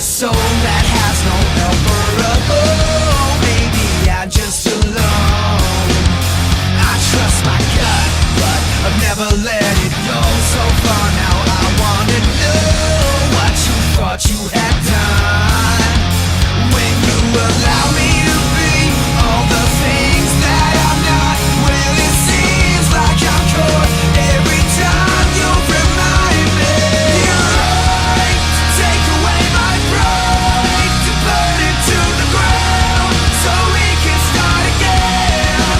this soul that has no helper. Oh, maybe I'm just alone. I trust my gut, but I've never let it go. So far now I wanna know what you thought you had done when you allow me to be all the things that I'm not. Well, it seems like I'm caught every time you remind me. You're right to take away my pride, to burn it to the ground so we can start again.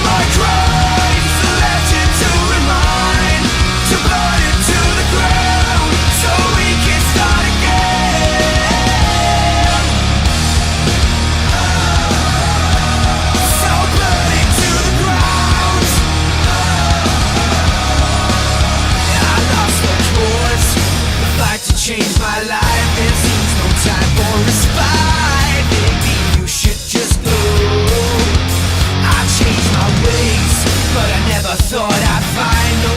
My crime's a legend to remind, to burn it to the ground so we can start again. So burn it to the ground. I lost the course, the fight to change my life. There seems no time for respite. Maybe you should just go. I changed my ways, but I never thought I'd find no.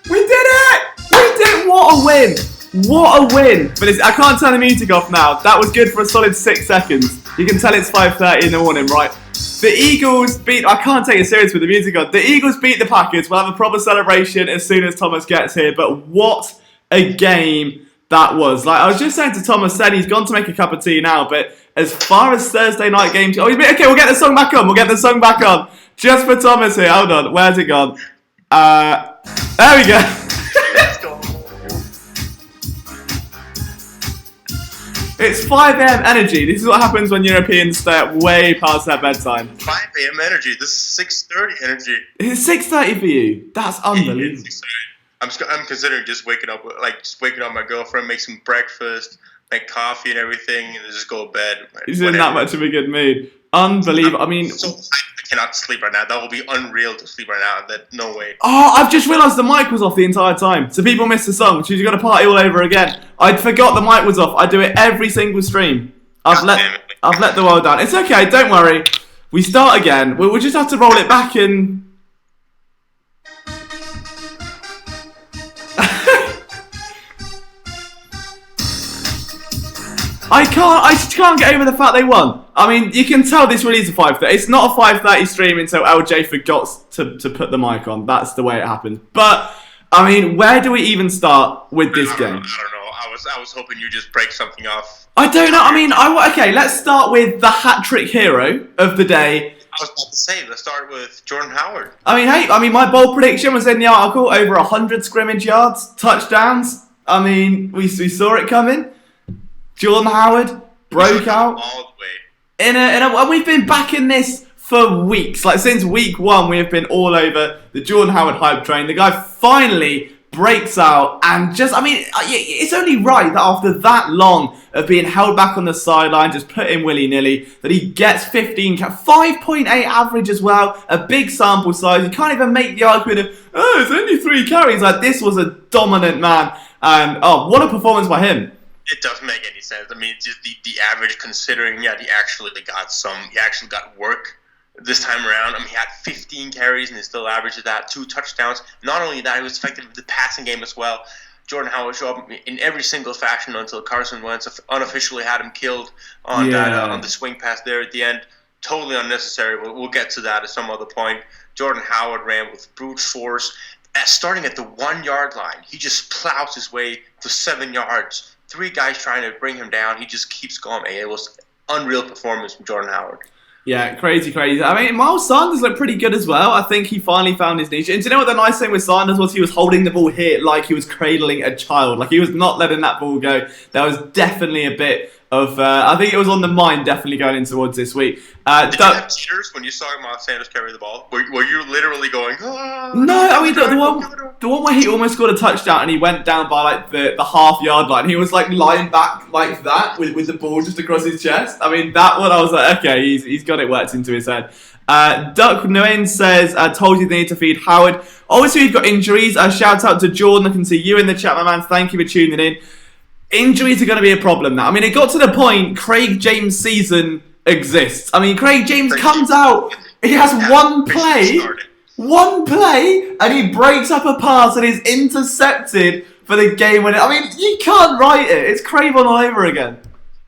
We did it! We did! What a win! What a win! But I can't turn the music off now. That was good for a solid 6 seconds. You can tell it's 5:30 in the morning, right? The Eagles beat... I can't take it serious with the music on. The Eagles beat the Packers. We'll have a proper celebration as soon as Thomas gets here. But what a game that was. Like, I was just saying to Thomas, said he's gone to make a cup of tea now. But as far as Thursday night games... Oh, okay, we'll get the song back on. We'll get the song back on. Just for Thomas here. Hold on. Where's it gone? There we go. It's 5 a.m. energy. This is what happens when Europeans stay up way past their bedtime. 5 a.m. energy. This is 6:30 energy. It's 6:30 for you. That's unbelievable. I'm considering just waking up my girlfriend, make some breakfast, make coffee and everything, and then just go to bed. He's in that much of a good mood. Unbelievable. I mean, so I cannot sleep right now. That will be unreal to sleep right now. That no way. Oh, I've just realised the mic was off the entire time. So people missed the song. So you've got to party all over again. I forgot the mic was off. I do it every single stream. I've let the world down. It's okay. Don't worry. We start again. We'll just have to roll it back and. I just can't get over the fact they won. I mean, you can tell this really is a 5:30. It's not a 5:30 stream until LJ forgot to put the mic on. That's the way it happened. But, I mean, where do we even start with this game? I don't know. I was hoping you just break something off. I don't know. I mean, okay, let's start with the hat-trick hero of the day. I was about to say, let's start with Jordan Howard. I mean, hey, my bold prediction was in the article. Over 100 scrimmage yards, touchdowns. I mean, we saw it coming. Jordan Howard broke out. All the way. And we've been backing this for weeks. Like, since week 1, we have been all over the Jordan Howard hype train. The guy finally breaks out and just, I mean, it's only right that after that long of being held back on the sideline, just put in willy-nilly, that he gets 5.8 average as well, a big sample size. You can't even make the argument of, oh, it's only 3 carries. Like, this was a dominant man. And, oh, what a performance by him. It doesn't make any sense. I mean, just the average, considering, he actually got work this time around. I mean, he had 15 carries and he still averaged that, 2 touchdowns. Not only that, he was effective in the passing game as well. Jordan Howard showed up in every single fashion until Carson Wentz unofficially had him killed on the swing pass there at the end. Totally unnecessary. We'll get to that at some other point. Jordan Howard ran with brute force. Starting at the 1-yard line, he just plows his way to 7 yards. 3 guys trying to bring him down. He just keeps going. It was unreal performance from Jordan Howard. Yeah, crazy. I mean, Miles Sanders looked pretty good as well. I think he finally found his niche. And do you know what the nice thing with Sanders was? He was holding the ball here like he was cradling a child. Like, he was not letting that ball go. There was definitely a bit of, I think it was on the mind definitely going in towards this week. Did you have tears when you saw Miles Sanders carry the ball? Were you literally going, oh, no, I mean, the one where he almost scored a touchdown and he went down by like the half-yard line. He was like lying back like that with the ball just across his chest. I mean, that one I was like, okay, he's got it worked into his head. Duck Nguyen says, told you they need to feed Howard. Obviously, we've got injuries. Shout out to Jordan. I can see you in the chat, my man. Thank you for tuning in. Injuries are going to be a problem now. I mean, it got to the point Craig James' season exists. I mean, Craig James comes out. He has one One play, and he breaks up a pass and is intercepted for the game winner. I mean, you can't write it. It's Craven all over again.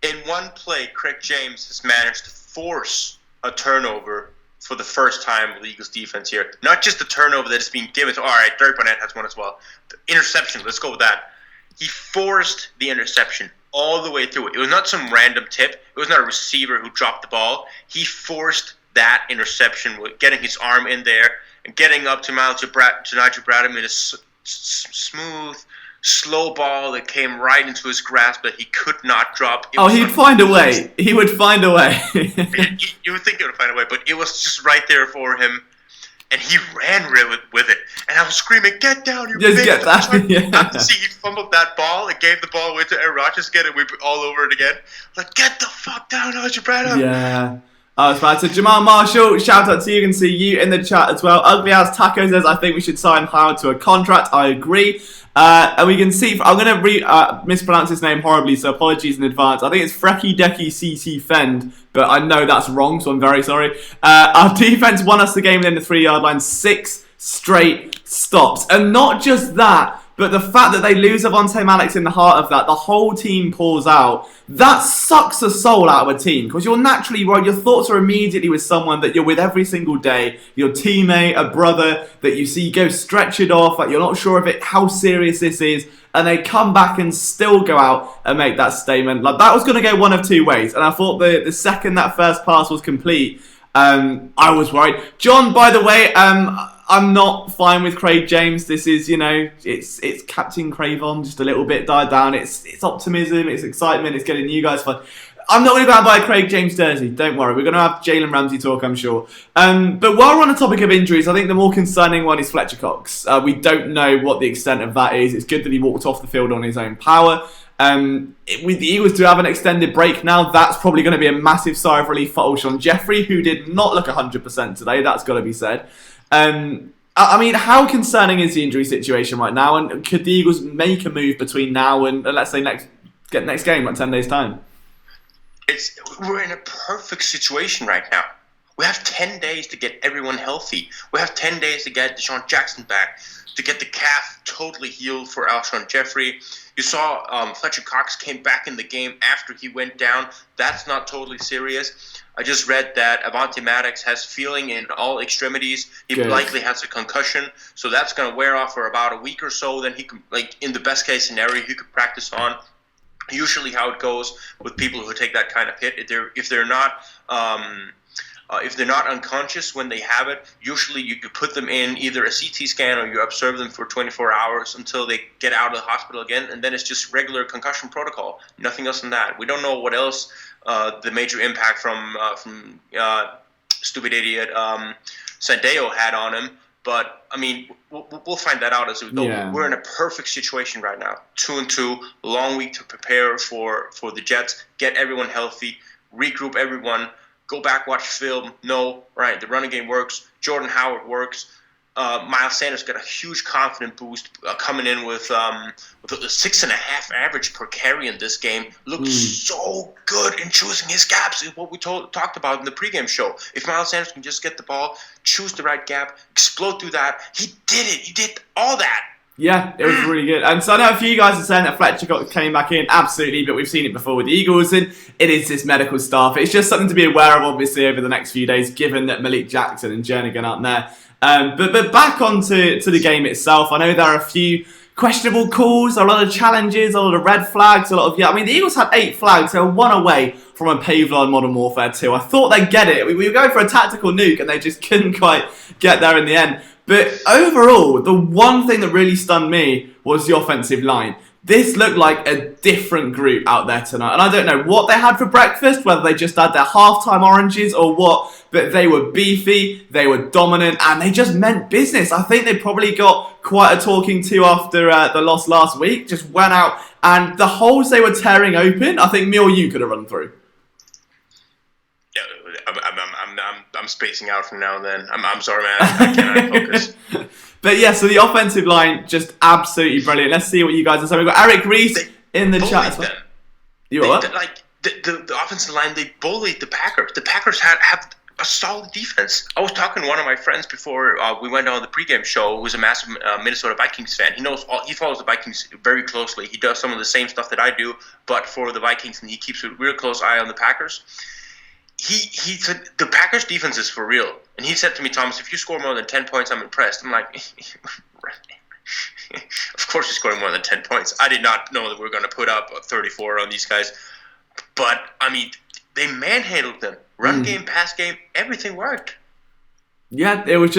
In one play, Craig James has managed to force a turnover for the first time in the Eagles defense here. Not just the turnover that is being given to, all right, Derek Barnett has one as well. The interception, let's go with that. He forced the interception all the way through it. It was not some random tip. It was not a receiver who dropped the ball. He forced that interception with getting his arm in there and getting up to Nigel Bradham in a smooth, slow ball that came right into his grasp that he could not drop. He'd find a way. He would find a way. You would think he would find a way, but it was just right there for him. And he ran with it. And I was screaming, get down, you just bitch. Get that. Yeah. See, he fumbled that ball and gave the ball away to Aaron Rodgers again, and we were all over it again. Like, get the fuck down, Nigel Bradham. Yeah. Oh, it's bad. So Jamal Marshall, shout out to you. You can see you in the chat as well. Ugly Ass Taco says, I think we should sign Howard to a contract. I agree. And we can see, I'm going to mispronounce his name horribly, so apologies in advance. I think it's Frecky Decky CC Fend, but I know that's wrong, so I'm very sorry. Our defense won us the game within the 3-yard line, 6 straight stops. And not just that, but the fact that they lose Avonte Maddox in the heart of that, the whole team pulls out. That sucks the soul out of a team, because you're naturally right. Your thoughts are immediately with someone that you're with every single day, your teammate, a brother that you see go stretch it off, like you're not sure of it, how serious this is, and they come back and still go out and make that statement. Like, that was going to go one of two ways, and I thought the second that first pass was complete, I was worried. John, by the way, I'm not fine with Craig James. This is, it's Captain Cravon, just a little bit died down. It's optimism, it's excitement, it's getting you guys fun. I'm not going to go out and buy a Craig James jersey. Don't worry, we're going to have Jalen Ramsey talk, I'm sure. But while we're on the topic of injuries, I think the more concerning one is Fletcher Cox. We don't know what the extent of that is. It's good that he walked off the field on his own power. With the Eagles to have an extended break now, that's probably going to be a massive sigh of relief for Alshon Jeffrey, who did not look 100% today. That's got to be said. I mean, how concerning is the injury situation right now? And could the Eagles make a move between now and let's say next game, like 10 days' time? We're in a perfect situation right now. We have 10 days to get everyone healthy. We have 10 days to get Deshaun Jackson back, to get the calf totally healed for Alshon Jeffrey. You saw Fletcher Cox came back in the game after he went down. That's not totally serious. I just read that Avonte Maddox has feeling in all extremities. He likely has a concussion, so that's going to wear off for about a week or so. Then he can, like in the best case scenario, he could practice on. Usually, how it goes with people who take that kind of hit, if they're not unconscious when they have it, usually you could put them in either a CT scan or you observe them for 24 hours until they get out of the hospital again, and then it's just regular concussion protocol. Nothing else than that. We don't know what else the major impact from stupid idiot Sandeo had on him, but I mean, we'll find that out as we go. Yeah. We're in a perfect situation right now. 2-2, long week to prepare for the Jets, get everyone healthy, regroup everyone. Go back, watch film. No, right, the running game works. Jordan Howard works. Miles Sanders got a huge confidence boost coming in with a 6.5 average per carry in this game. Looked so good in choosing his gaps. Is what we talked about in the pregame show. If Miles Sanders can just get the ball, choose the right gap, explode through that, he did it. He did all that. Yeah, it was really good. And so I know a few guys are saying that Fletcher came back in. Absolutely, but we've seen it before with the Eagles, and it is this medical staff. It's just something to be aware of, obviously, over the next few days, given that Malik Jackson and Jernigan aren't there. But back onto the game itself, I know there are a few questionable calls, a lot of challenges, a lot of red flags, I mean, the Eagles had 8 flags, they were 1 away from a Pavlov Modern Warfare 2. I thought they'd get it. We were going for a tactical nuke, and they just couldn't quite get there in the end. But overall, the one thing that really stunned me was the offensive line. This looked like a different group out there tonight. And I don't know what they had for breakfast, whether they just had their halftime oranges or what, but they were beefy, they were dominant, and they just meant business. I think they probably got quite a talking to after the loss last week. Just went out, and the holes they were tearing open, I think me or you could have run through. Yeah, I'm spacing out from now and then. I'm sorry, man. I cannot focus. But yeah, so the offensive line, just absolutely brilliant. Let's see what you guys are saying. We've got Eric Reese in the chat as well. The offensive line, they bullied the Packers. The Packers have a solid defense. I was talking to one of my friends before we went on the pregame show, who's a massive Minnesota Vikings fan. He follows the Vikings very closely. He does some of the same stuff that I do, but for the Vikings, and he keeps a real close eye on the Packers. He said the Packers defense is for real, and he said to me, Thomas, if you score more than 10 points, I'm impressed. I'm like, of course you're scoring more than 10 points. I did not know that we were going to put up 34 on these guys, but I mean, they manhandled them. Run game, pass game, everything worked. Yeah, it was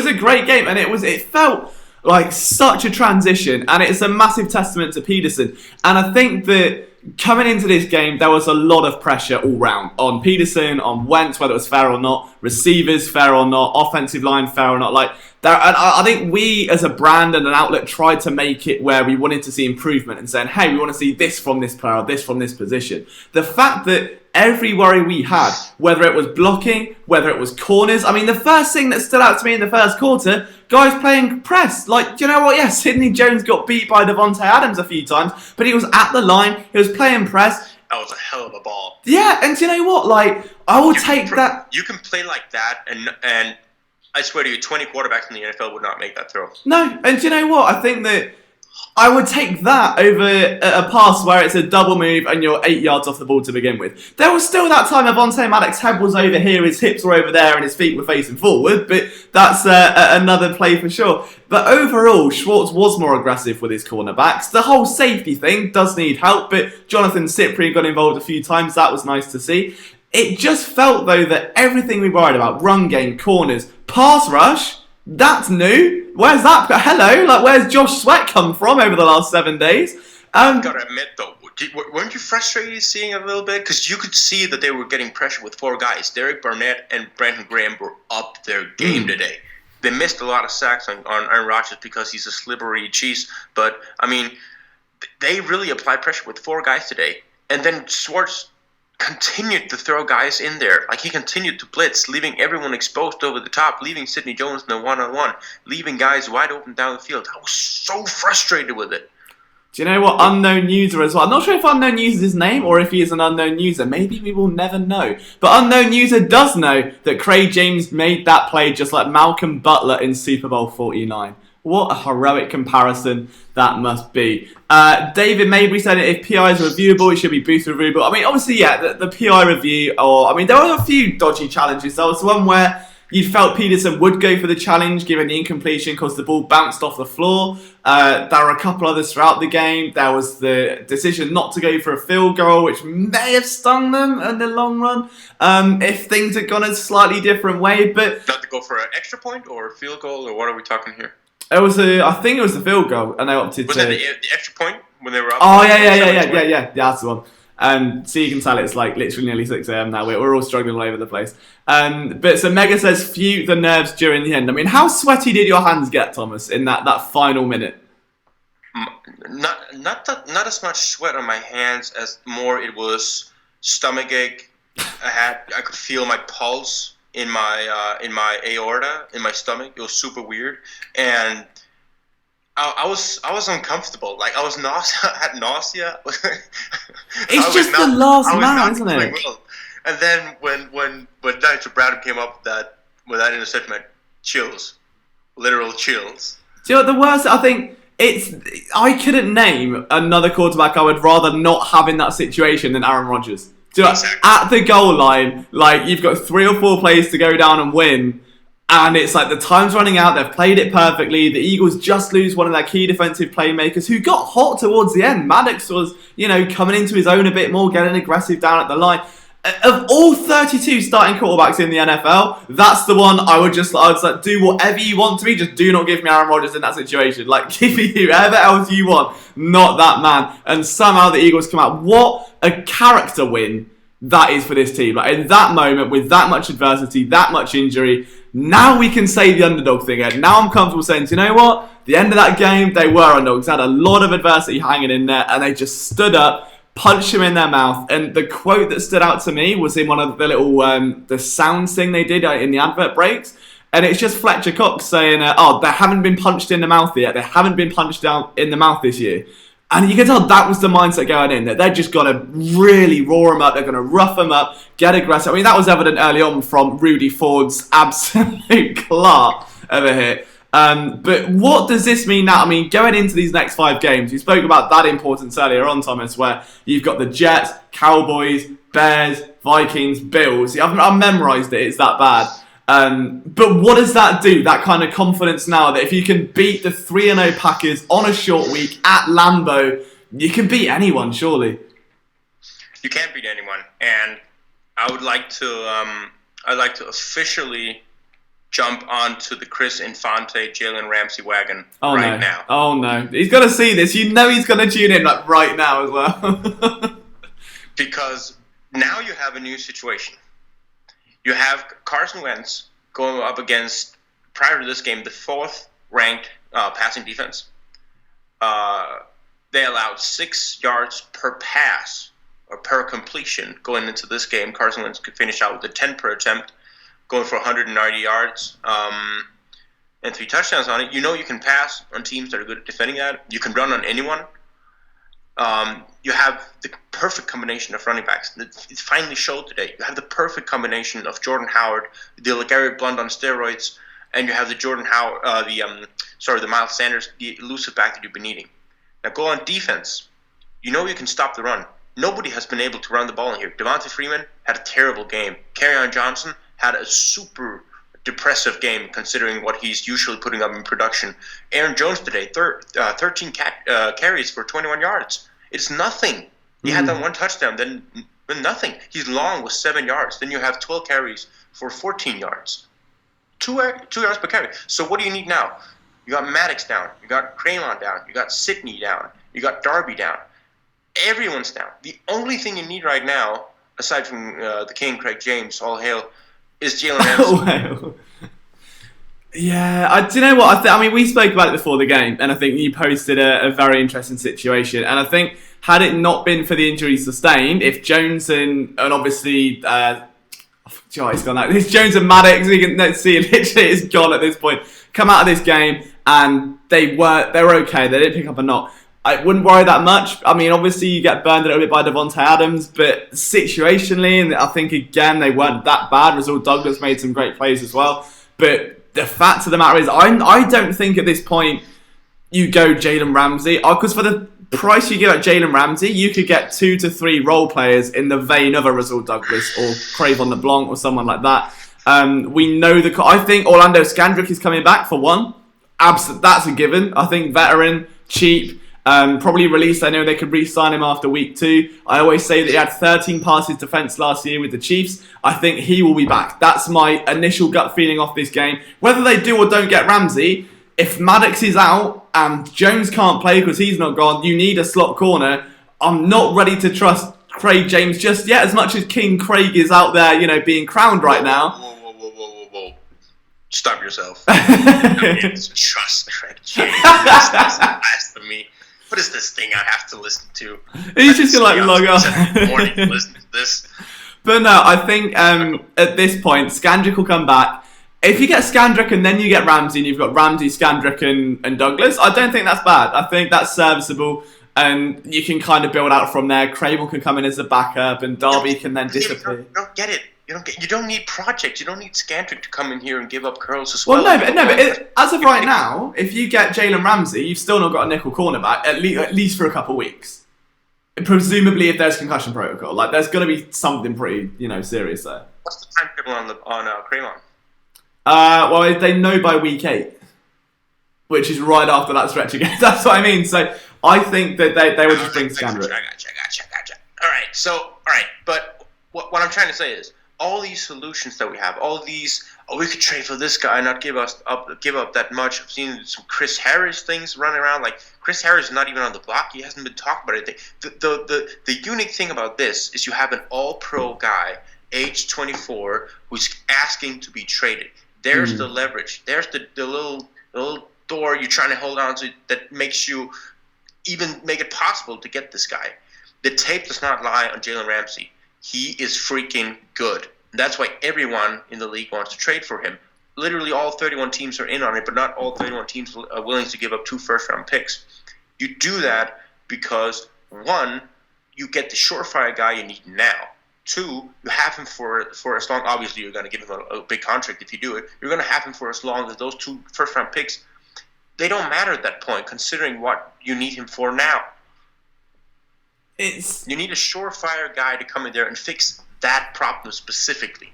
a great game, and it felt like such a transition, and it's a massive testament to Peterson. And I think that coming into this game, there was a lot of pressure all round on Peterson, on Wentz, whether it was fair or not, receivers fair or not, offensive line fair or not. And I think we as a brand and an outlet tried to make it where we wanted to see improvement and saying, hey, we want to see this from this player or this from this position. The fact that every worry we had, whether it was blocking, whether it was corners. I mean, the first thing that stood out to me in the first quarter, guys playing press. Like, do you know what? Yeah, Sidney Jones got beat by Devontae Adams a few times, but he was at the line, he was playing press. That was a hell of a ball. Yeah, and do you know what? Like, I will take that. You can play like that, and I swear to you, 20 quarterbacks in the NFL would not make that throw. No, and do you know what? I think that I would take that over a pass where it's a double move and you're 8 yards off the ball to begin with. There was still that time Avonte Maddox's head was over here, his hips were over there, and his feet were facing forward, but that's another play for sure. But overall, Schwartz was more aggressive with his cornerbacks. The whole safety thing does need help, but Jonathan Cyprien got involved a few times. That was nice to see. It just felt, though, that everything we worried about, run game, corners, pass rush, that's new. Where's that? Hello, like where's Josh Sweat come from over the last 7 days? I've got to admit though, weren't you frustrated seeing it a little bit? Because you could see that they were getting pressure with 4 guys. Derek Barnett and Brandon Graham were up their game today. They missed a lot of sacks on Aaron Rodgers because he's a slippery cheese. But I mean, they really applied pressure with 4 guys today. And then Schwartz continued to throw guys in there. Like, he continued to blitz, leaving everyone exposed over the top, leaving Sidney Jones in the one-on-one, leaving guys wide open down the field. I was so frustrated with it. Do you know what? Unknown user as well. I'm not sure if unknown user is his name or if he is an unknown user. Maybe we will never know. But unknown user does know that Craig James made that play just like Malcolm Butler in Super Bowl 49. What a heroic comparison that must be. David Mabry said if PI is reviewable, it should be boost reviewable. I mean, obviously, yeah, the PI review, there were a few dodgy challenges. There was one where you felt Peterson would go for the challenge given the incompletion because the ball bounced off the floor. There were a couple others throughout the game. There was the decision not to go for a field goal, which may have stung them in the long run if things had gone a slightly different way. But not to go for an extra point or a field goal, or what are we talking here? I think it was the field goal, and they opted to. Was that the extra point when they were up? Oh yeah. That's the one. So you can tell it's like literally nearly 6 a.m. now. We're all struggling all over the place. But so Mega says, "Few the nerves during the end." I mean, how sweaty did your hands get, Thomas, in that final minute? Not as much sweat on my hands as more it was stomach ache. I could feel my pulse in my aorta, in my stomach. It was super weird, and I was uncomfortable. Like, I was had nausea. It's just the last man, isn't it? And then when Nigel Bradham came up with that interception, chills, literal chills. Do you know what the worst? I think I couldn't name another quarterback I would rather not have in that situation than Aaron Rodgers. Exactly. At the goal line, like, you've got 3 or 4 plays to go down and win, and it's like the time's running out. They've played it perfectly. The Eagles just lose one of their key defensive playmakers who got hot towards the end. Maddox was, coming into his own a bit more, getting aggressive down at the line. Of all 32 starting quarterbacks in the NFL, that's the one I would just like, do whatever you want to me, just do not give me Aaron Rodgers in that situation. Like, give me whoever else you want, not that man. And somehow the Eagles come out. What a character win that is for this team. Like, in that moment, with that much adversity, that much injury, now we can say the underdog thing. And now I'm comfortable saying, do you know what? The end of that game, they were underdogs. They had a lot of adversity hanging in there, and they just stood up, punched him in their mouth. And the quote that stood out to me was in one of the little the sounds thing they did in the advert breaks, and it's just Fletcher Cox saying, they haven't been punched in the mouth yet, they haven't been punched down in the mouth this year. And you can tell that was the mindset going in, that they're just going to really roar him up, they're going to rough him up, get aggressive. I mean, that was evident early on from Rudy Ford's absolute claw of a hit. But what does this mean now? I mean, going into these next 5 games, you spoke about that importance earlier on, Thomas, where you've got the Jets, Cowboys, Bears, Vikings, Bills. I've memorised it, it's that bad. But what does that do? That kind of confidence now that if you can beat the 3-0 Packers on a short week at Lambeau, you can beat anyone, surely. You can't beat anyone, and I would like to. I'd like to officially jump onto the Chris Infante, Jalen Ramsey wagon now. Oh no, he's gonna see this. You know he's gonna tune in like right now as well. Because now you have a new situation. You have Carson Wentz going up against, prior to this game, the 4th ranked passing defense. They allowed 6 yards per pass or per completion going into this game. Carson Wentz could finish out with a 10 per attempt, going for 190 yards and 3 touchdowns on it. You know you can pass on teams that are good at defending that. You can run on anyone. You have the perfect combination of running backs. It finally showed today. You have the perfect combination of Jordan Howard, the LeGarrette Blount on steroids, and you have the the Miles Sanders, the elusive back that you've been needing. Now go on defense. You know you can stop the run. Nobody has been able to run the ball in here. Devontae Freeman had a terrible game. Kerryon Johnson had a super depressive game considering what he's usually putting up in production. Aaron Jones today, 13 carries for 21 yards. It's nothing. He had that 1 touchdown, then nothing. He's long with 7 yards. Then you have 12 carries for 14 yards. 2 yards per carry. So what do you need now? You got Maddox down. You got Craymon down. You got Sidney down. You got Darby down. Everyone's down. The only thing you need right now, aside from the King, Craig James, all hail, is Jalen Ramsey. Well, yeah, do you know what? I mean, we spoke about it before the game, and I think you posted a very interesting situation. And I think had it not been for the injuries sustained, if Jones and obviously, it's gone out. It's Jones and Maddox. You can see it literally is gone at this point. Come out of this game, and they were okay. They didn't pick up a knock. I wouldn't worry that much. I mean, obviously you get burned a little bit by Devontae Adams, but situationally, and I think again they weren't that bad. Rasul Douglas made some great plays as well, but the fact of the matter is, I don't think at this point you go Jalen Ramsey, because for the price you get at Jalen Ramsey, you could get 2 to 3 role players in the vein of a Rasul Douglas or Cravon LeBlanc or someone like that. We know I think Orlando Scandrick is coming back for one. That's a given. I think veteran, cheap. Probably released. I know they could re-sign him after week 2. I always say that he had 13 passes defense last year with the Chiefs. I think he will be back. That's my initial gut feeling off this game. Whether they do or don't get Ramsey, if Maddox is out and Jones can't play because he's not gone, you need a slot corner. I'm not ready to trust Craig James just yet, as much as King Craig is out there, being crowned right now. Whoa. Stop yourself. Trust Craig James. That's blasphemy. What is this thing I have to listen to? He's just going to log off. Morning to listen to this. But no, I think at this point, Scandrick will come back. If you get Scandrick and then you get Ramsey, and you've got Ramsey, Scandrick, and Douglas, I don't think that's bad. I think that's serviceable, and you can kind of build out from there. Crable can come in as a backup, and Darby can then disappear. You don't get it. You don't need projects. You don't need Scandrick to come in here and give up curls as well. Well, but as of right now, if you get Jalen Ramsey, you've still not got a nickel cornerback, at least for a couple of weeks. Presumably, if there's concussion protocol, there's going to be something pretty, serious there. What's the timetable on Craymon? Well, they know by week 8, which is right after that stretch again. That's what I mean. So I think that they will just bring Scandrick. I gotcha. All right. But what I'm trying to say is, all these solutions that we have, all these, we could trade for this guy and not give up that much. I've seen some Chris Harris things running around. Like, Chris Harris is not even on the block. He hasn't been talked about anything. The unique thing about this is you have an all-pro guy, age 24, who's asking to be traded. There's the leverage. There's the little door you're trying to hold on to that makes you even make it possible to get this guy. The tape does not lie on Jalen Ramsey. He is freaking good. That's why everyone in the league wants to trade for him. Literally all 31 teams are in on it, but not all 31 teams are willing to give up 2 first-round picks. You do that because, one, you get the surefire guy you need now. Two, you have him for as long. Obviously, you're going to give him a big contract if you do it. You're going to have him for as long as those 2 first-round picks. They don't matter at that point, considering what you need him for now. You need a surefire guy to come in there and fix that problem specifically.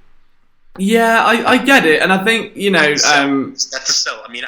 Yeah, I get it, and I think that's a sell. I mean,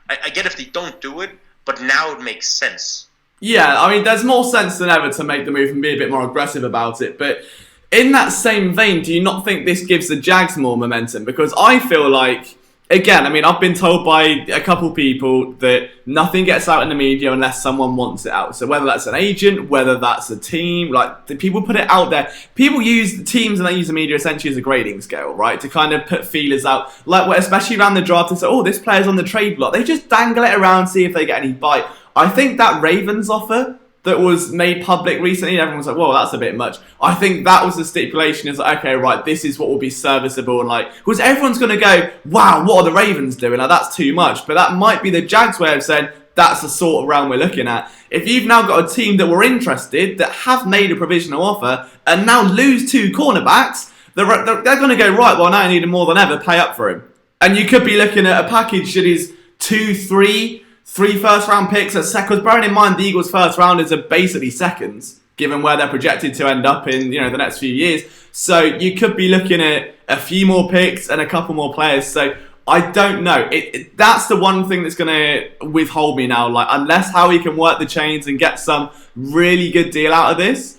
I get if they don't do it, but now it makes sense. Yeah, I mean, there's more sense than ever to make the move and be a bit more aggressive about it, but in that same vein, do you not think this gives the Jags more momentum? Because I feel like, again, I mean, I've been told by a couple people that nothing gets out in the media unless someone wants it out. So whether that's an agent, whether that's a team, like, the people put it out there. People use the teams and they use the media essentially as a grading scale, right? To kind of put feelers out, like, especially around the draft, and say, oh, this player's on the trade block. They just dangle it around, see if they get any bite. I think that Ravens offer that was made public recently, everyone was like, whoa, that's a bit much. I think that was the stipulation, is like, okay, right, this is what will be serviceable, and like, because everyone's going to go, wow, what are the Ravens doing? Like, that's too much. But that might be the Jags way of saying, that's the sort of realm we're looking at. If you've now got a team that were interested, that have made a provisional offer, and now lose 2 cornerbacks, they're going to go, right, well, now I need him more than ever, pay up for him. And you could be looking at a package that is 3 first-round picks at seconds. Bearing in mind the Eagles' first rounders are basically seconds, given where they're projected to end up in the next few years. So you could be looking at a few more picks and a couple more players. So I don't know. That's the one thing that's going to withhold me now. Like, unless Howie can work the chains and get some really good deal out of this,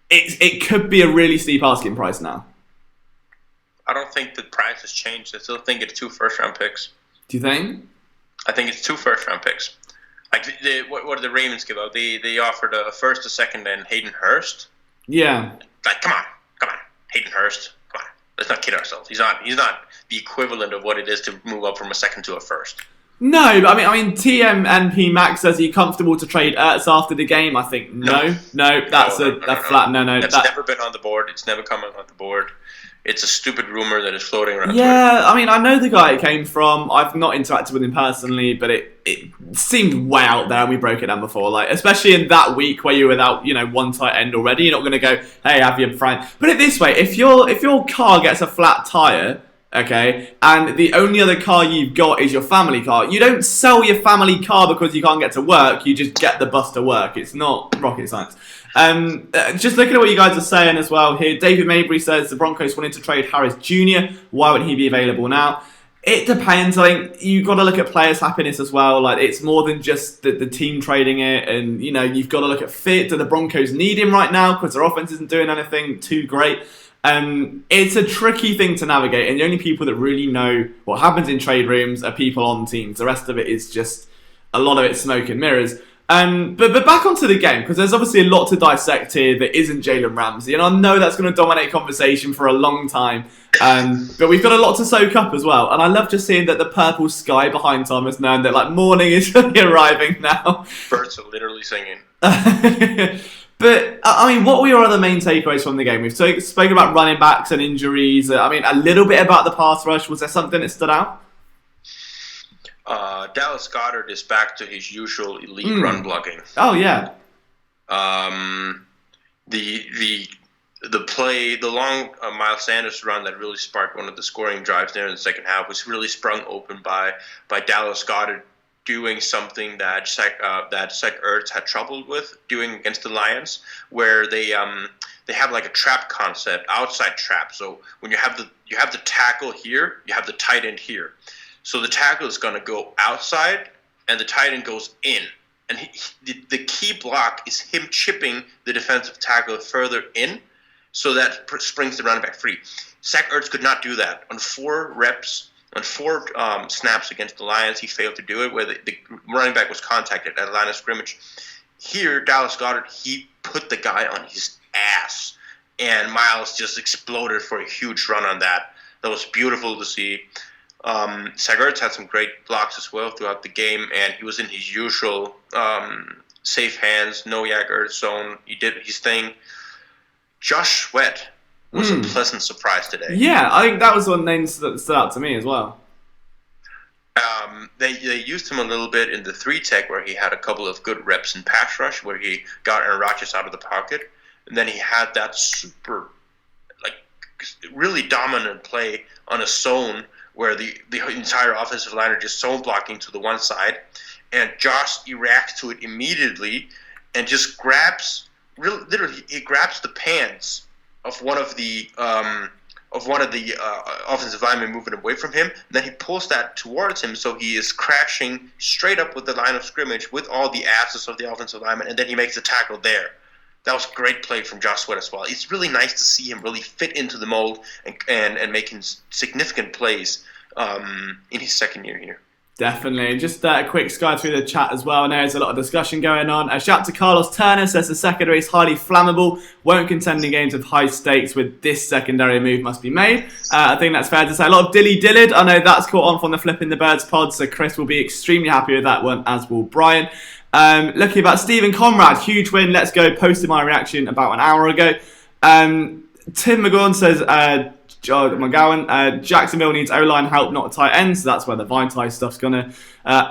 it could be a really steep asking price now. I don't think the price has changed. I still think it's 2 first-round picks. Do you think? I think it's 2 first-round picks. Like, what did the Ravens give out? They offered a first, a second, and Hayden Hurst. Yeah. Like, come on, Hayden Hurst. Come on, let's not kid ourselves. He's not the equivalent of what it is to move up from a second to a first. No, but I mean, TMNP Max says, are you comfortable to trade Ertz after the game? I think no, that's a flat no. That's never been on the board. It's never come on the board. It's a stupid rumor that is floating around. Yeah, Twitter. I mean, I know the guy it came from. I've not interacted with him personally, but it seemed way out there, and we broke it down before. Like, especially in that week where you're without, one tight end already, you're not going to go, hey, have your friend. Put it this way, if your car gets a flat tyre, okay, and the only other car you've got is your family car, you don't sell your family car because you can't get to work, you just get the bus to work. It's not rocket science. Just looking at what you guys are saying as well here, David Mabry says the Broncos wanted to trade Harris Jr. Why would he be available now? It depends. I think you've got to look at players' happiness as well. Like, it's more than just the team trading it, and you've got to look at fit. Do the Broncos need him right now because their offense isn't doing anything too great? It's a tricky thing to navigate, and the only people that really know what happens in trade rooms are people on teams. The rest of it is just a lot of it's smoke and mirrors. But back onto the game, because there's obviously a lot to dissect here that isn't Jalen Ramsey, and I know that's going to dominate conversation for a long time, but we've got a lot to soak up as well, and I love just seeing that the purple sky behind Thomas, knowing that like morning is really arriving now. Birds are literally singing. But, I mean, what were your other main takeaways from the game? We've spoken about running backs and injuries. I mean, a little bit about the pass rush. Was there something that stood out? Dallas Goedert is back to his usual elite run blocking. Oh, yeah. The play, the long Miles Sanders run that really sparked one of the scoring drives there in the second half was really sprung open by Dallas Goedert doing something that Zach Ertz had trouble with doing against the Lions, where they have like a trap concept, outside trap. So when you have the tackle here, you have the tight end here. So the tackle is going to go outside, and the tight end goes in. And the key block is him chipping the defensive tackle further in, so that springs the running back free. Zach Ertz could not do that. On 4 snaps against the Lions, he failed to do it, where the running back was contacted at the line of scrimmage. Here, Dallas Goedert, he put the guy on his ass, and Miles just exploded for a huge run on that. That was beautiful to see. Zach Ertz had some great blocks as well throughout the game, and he was in his usual safe hands, no Zach Ertz zone. He did his thing. Josh Sweat was a pleasant surprise today. Yeah, I think that was one name that stood out to me as well. They used him a little bit in the 3-tech where he had a couple of good reps in pass rush where he got Aaron Rodgers out of the pocket. And then he had that super, really dominant play on a zone where the entire offensive line are just zone blocking to the one side. And Josh reacts to it immediately and just grabs, he grabs the pants of one of the offensive linemen moving away from him. Then he pulls that towards him, so he is crashing straight up with the line of scrimmage with all the asses of the offensive lineman, and then he makes a tackle there. That was great play from Josh Sweat as well. It's really nice to see him really fit into the mold and making significant plays in his second year here. Definitely. Just a quick sky through the chat as well. Now there's a lot of discussion going on. A shout to Carlos Turner, says the secondary is highly flammable, won't contend in games with high stakes with this secondary move must be made. I think that's fair to say. A lot of dilly dilled. I know that's caught on from the Flipping the Birds pod, so Chris will be extremely happy with that one, as will Brian. Looking about Stephen Conrad, huge win, let's go. Posted my reaction about an hour ago. Tim McGowan says, Jacksonville needs O-line help, not a tight end, so that's where the Vitae stuff's going to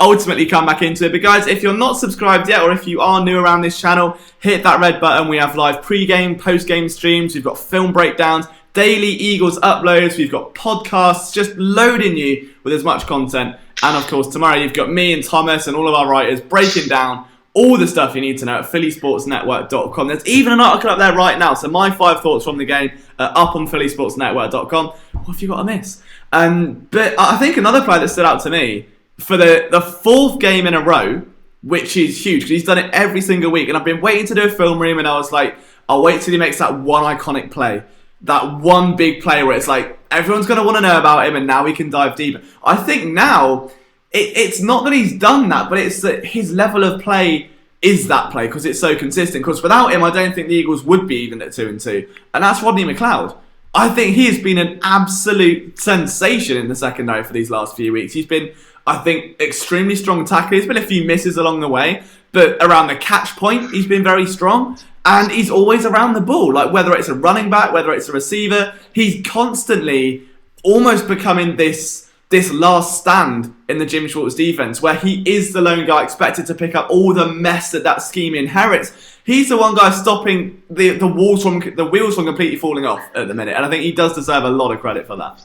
ultimately come back into it. But guys, if you're not subscribed yet, or if you are new around this channel, hit that red button. We have live pre-game, post-game streams, we've got film breakdowns, daily Eagles uploads, we've got podcasts, just loading you with as much content. And of course, tomorrow you've got me and Thomas and all of our writers breaking down all the stuff you need to know at phillysportsnetwork.com. There's even an article up there right now. So my 5 thoughts from the game are up on phillysportsnetwork.com. What have you got to miss? But I think another player that stood out to me for the 4th game in a row, which is huge because he's done it every single week. And I've been waiting to do a film room, and I was like, I'll wait till he makes that one iconic play. That one big play where it's like, everyone's going to want to know about him, and now we can dive deeper. I think now, it's not that he's done that, but it's that his level of play is that play because it's so consistent. Because without him, I don't think the Eagles would be even at 2-2. And that's Rodney McLeod. I think he has been an absolute sensation in the secondary for these last few weeks. He's been, I think, extremely strong tackler. There's been a few misses along the way, but around the catch point, he's been very strong. And he's always around the ball. Like, whether it's a running back, whether it's a receiver, he's constantly almost becoming this last stand in the Jim Schwartz defense, where he is the lone guy expected to pick up all the mess that scheme inherits. He's the one guy stopping the wheels from completely falling off at the minute, and I think he does deserve a lot of credit for that.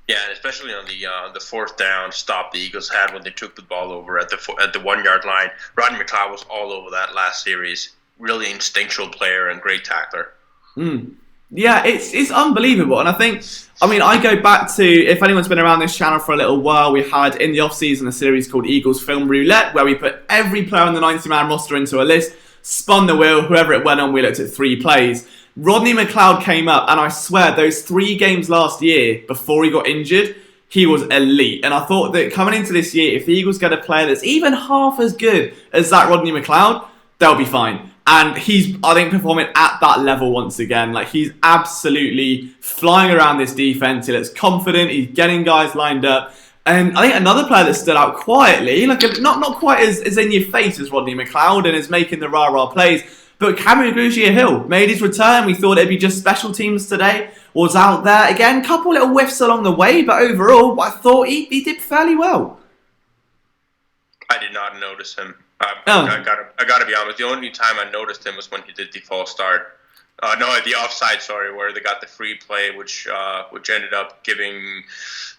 Yeah, and especially on the 4th down stop the Eagles had when they took the ball over at the 1 yard line. Rodney McLeod was all over that last series. Really instinctual player and great tackler. Yeah, it's unbelievable. And I go back to, if anyone's been around this channel for a little while, we had in the off-season a series called Eagles Film Roulette, where we put every player on the 90-man roster into a list, spun the wheel, whoever it went on, we looked at 3 plays. Rodney McLeod came up, and I swear, those 3 games last year, before he got injured, he was elite. And I thought that coming into this year, if the Eagles get a player that's even half as good as that Rodney McLeod, they'll be fine. And he's, I think, performing at that level once again. Like, he's absolutely flying around this defense. He looks confident. He's getting guys lined up. And I think another player that stood out quietly, like not quite as in your face as Rodney McLeod and is making the rah-rah plays, but Cameron Grugier-Hill made his return. We thought it'd be just special teams today. Was out there again. Couple little whiffs along the way, but overall, I thought he did fairly well. I did not notice him. I gotta be honest. The only time I noticed him was when he did the false start. The offside, where they got the free play, which ended up giving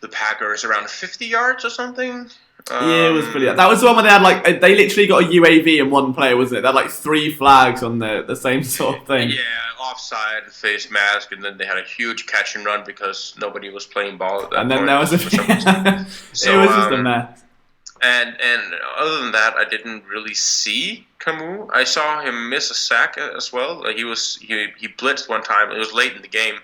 the Packers around 50 yards or something. Yeah, it was pretty. That was the one where they had they literally got a UAV in one play, wasn't it? They had 3 flags on the same sort of thing. Yeah, offside, face mask, and then they had a huge catch and run because nobody was playing ball at that point. And then there was it was just a mess. And other than that, I didn't really see Camus. I saw him miss a sack as well. Like he blitzed one time. It was late in the game.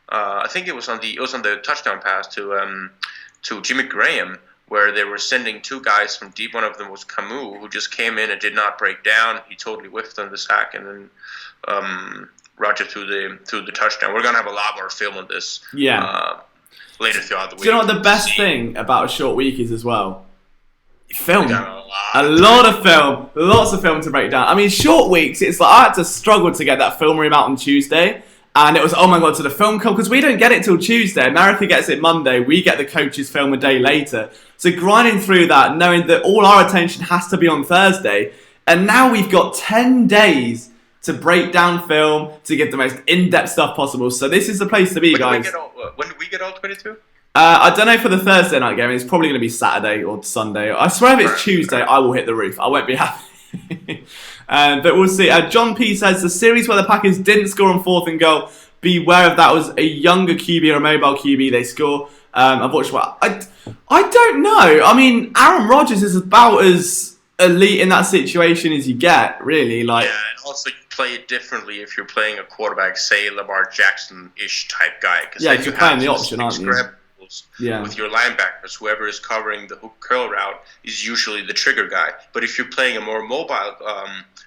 I think it was on the touchdown pass to Jimmy Graham, where they were sending 2 guys from deep. One of them was Camus, who just came in and did not break down. He totally whiffed on the sack, and then Roger threw the touchdown. We're gonna have a lot more film on this. Yeah. Later throughout the week. Do you know what the best thing about a short week is as well? Film. A lot of film. Lots of film to break down. I mean, short weeks, it's like I had to struggle to get that film room out on Tuesday. And it was, oh my God, to the film come, because we don't get it till Tuesday. America gets it Monday. We get the coaches' film a day later. So grinding through that, knowing that all our attention has to be on Thursday. And now we've got 10 days to break down film, to get the most in-depth stuff possible. So this is the place to be, guys. When do we get all 22? I don't know for the Thursday night game. It's probably going to be Saturday or Sunday. I swear if it's Tuesday, I will hit the roof. I won't be happy. But we'll see. John P says, the series where the Packers didn't score on 4th and goal, beware of that was a younger QB or a mobile QB they score. I've watched I don't know. I mean, Aaron Rodgers is about as elite in that situation as you get, really. Like, yeah, and also you play it differently if you're playing a quarterback, say Lamar Jackson-ish type guy. Yeah, you're playing the option, aren't you? Yeah. With your linebackers, whoever is covering the hook curl route is usually the trigger guy. But if you're playing a more mobile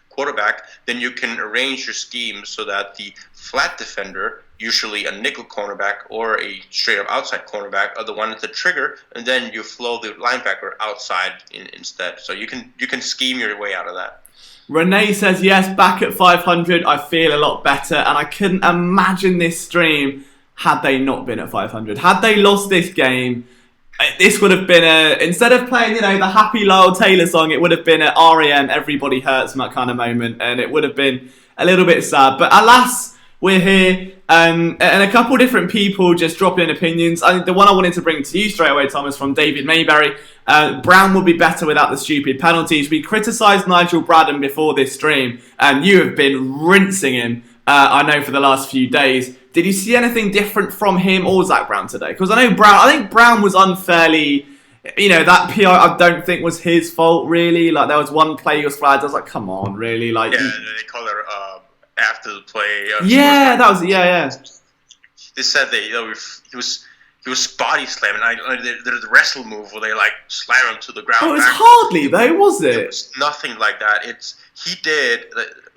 quarterback, then you can arrange your scheme so that the flat defender, usually a nickel cornerback or a straight-up outside cornerback, are the one at the trigger, and then you flow the linebacker outside instead. So you can scheme your way out of that. Renee says, yes, back at 500, I feel a lot better, and I couldn't imagine this stream had they not been at 500. Had they lost this game, this would have been instead of playing, the happy Lyle Taylor song, it would have been a REM, Everybody Hurts, that kind of moment, and it would have been a little bit sad. But alas, we're here, and a couple different people just dropping in opinions. I think the one I wanted to bring to you straight away, Thomas, from David Mayberry. Brown will be better without the stupid penalties. We criticised Nigel Bradham before this stream, and you have been rinsing him, I know, for the last few days. Did you see anything different from him or Zach Brown today? Because I think Brown was unfairly, that PI I don't think was his fault, really. Like, there was one play he was flagged. I was like, come on, really? Like, yeah, they call it after the play. Yeah, that was, yeah. They said he was body slamming. The wrestle move where they slam him to the ground. Oh, it was hardly though, was it? It was nothing like that. He did.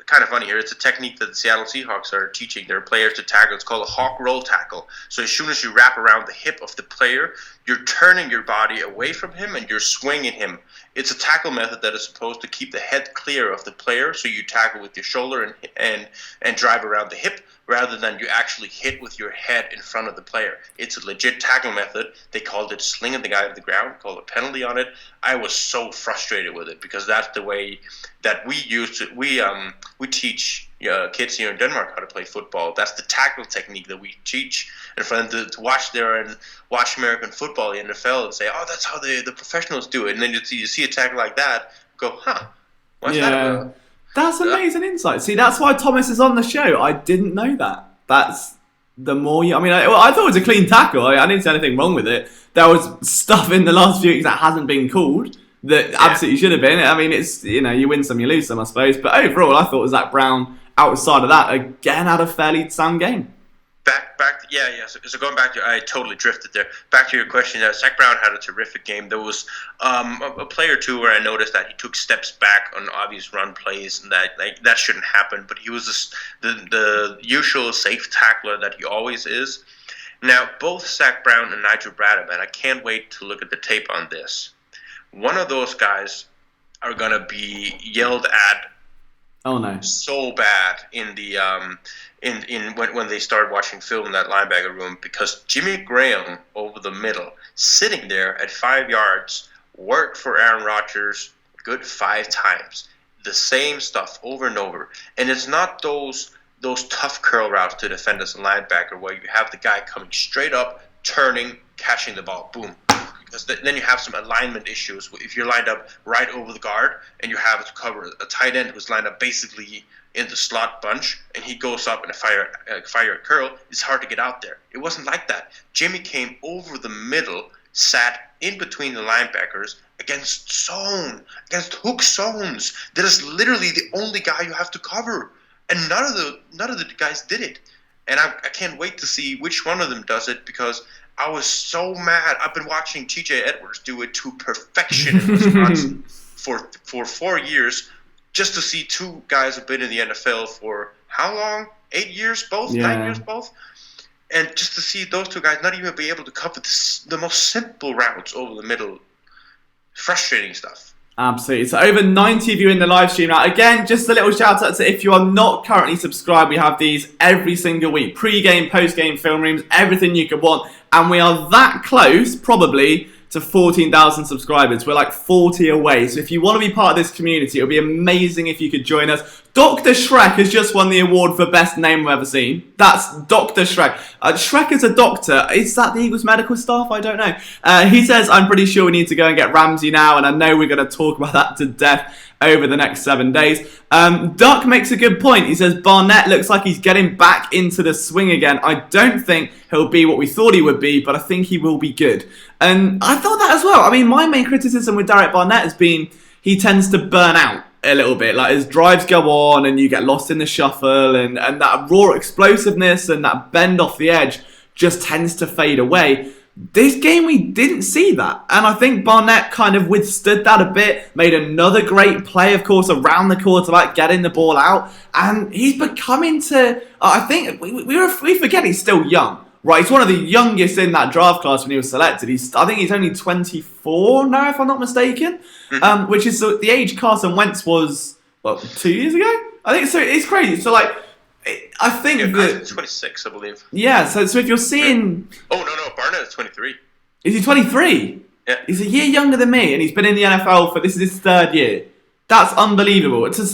Kind of funny here. It's a technique that the Seattle Seahawks are teaching their players to tackle. It's called a hawk roll tackle. So as soon as you wrap around the hip of the player, you're turning your body away from him and you're swinging him. It's a tackle method that is supposed to keep the head clear of the player, so you tackle with your shoulder and drive around the hip, rather than you actually hit with your head in front of the player. It's a legit tackle method. They called it slinging the guy to the ground, called a penalty on it. I was so frustrated with it because that's the way that we used to. We teach kids here in Denmark how to play football. That's the tackle technique that we teach. And for them to watch there and watch American football, the NFL, and say, oh, that's how the professionals do it. And then you see a tackle like that, go, huh, what's that about? That's amazing insight. See, that's why Thomas is on the show. I didn't know that. That's the more you... I thought it was a clean tackle. I didn't see anything wrong with it. There was stuff in the last few weeks that hasn't been called that absolutely should have been. It's, you win some, you lose some, I suppose. But overall, I thought Zach Brown, outside of that, again, had a fairly sound game. So going back to, I totally drifted there. Back to your question, Zach Brown had a terrific game. There was a play or two where I noticed that he took steps back on obvious run plays, and that shouldn't happen. But he was the usual safe tackler that he always is. Now, both Zach Brown and Nigel Bradham, and I can't wait to look at the tape on this. One of those guys are gonna be yelled at. Oh no! So bad in the when they start watching film in that linebacker room, because Jimmy Graham over the middle, sitting there at 5 yards, worked for Aaron Rodgers good 5 times, the same stuff over and over, and it's not those tough curl routes to defenders and linebacker where you have the guy coming straight up, turning, catching the ball, boom. Because then you have some alignment issues. If you're lined up right over the guard and you have to cover a tight end who's lined up basically in the slot bunch, and he goes up in a fire curl, it's hard to get out there. It wasn't like that. Jimmy came over the middle, sat in between the linebackers against hook zones. That is literally the only guy you have to cover, and none of the guys did it. And I can't wait to see which one of them does it, because I was so mad. I've been watching T.J. Edwards do it to perfection in Wisconsin for 4 years, just to see 2 guys who've been in the NFL for how long? 8 years both? 9 years both? And just to see those 2 guys not even be able to cover the most simple routes over the middle. Frustrating stuff. Absolutely. So over 90 of you in the live stream now. Again, just a little shout out to if you are not currently subscribed, we have these every single week. Pre-game, post-game film rooms, everything you could want. And we are that close, probably, to 14,000 subscribers. We're like 40 away. So if you want to be part of this community, it would be amazing if you could join us. Dr. Shrek has just won the award for best name I've ever seen. That's Dr. Shrek. Shrek is a doctor. Is that the Eagles medical staff? I don't know. He says, I'm pretty sure we need to go and get Ramsey now, and I know we're going to talk about that to death over the next 7 days. Duck makes a good point. He says, Barnett looks like he's getting back into the swing again. I don't think he'll be what we thought he would be, but I think he will be good. And I thought that as well. I mean, my main criticism with Derek Barnett has been he tends to burn out a little bit. Like, his drives go on and you get lost in the shuffle, and that raw explosiveness and that bend off the edge just tends to fade away. This game we didn't see that, and I think Barnett kind of withstood that a bit, made another great play, of course, around the quarterback, getting the ball out, and he's becoming to, I think, we forget he's still young, right? He's one of the youngest in that draft class when he was selected. I think he's only 24 now, if I'm not mistaken, which is the age Carson Wentz was, 2 years ago? I think so. It's crazy. So, like, I think that 26, I believe. Yeah, so if you're seeing... Oh, no, Barnett is 23. Is he 23? Yeah. He's a year younger than me, and he's been in the NFL for, this is his 3rd year. That's unbelievable. To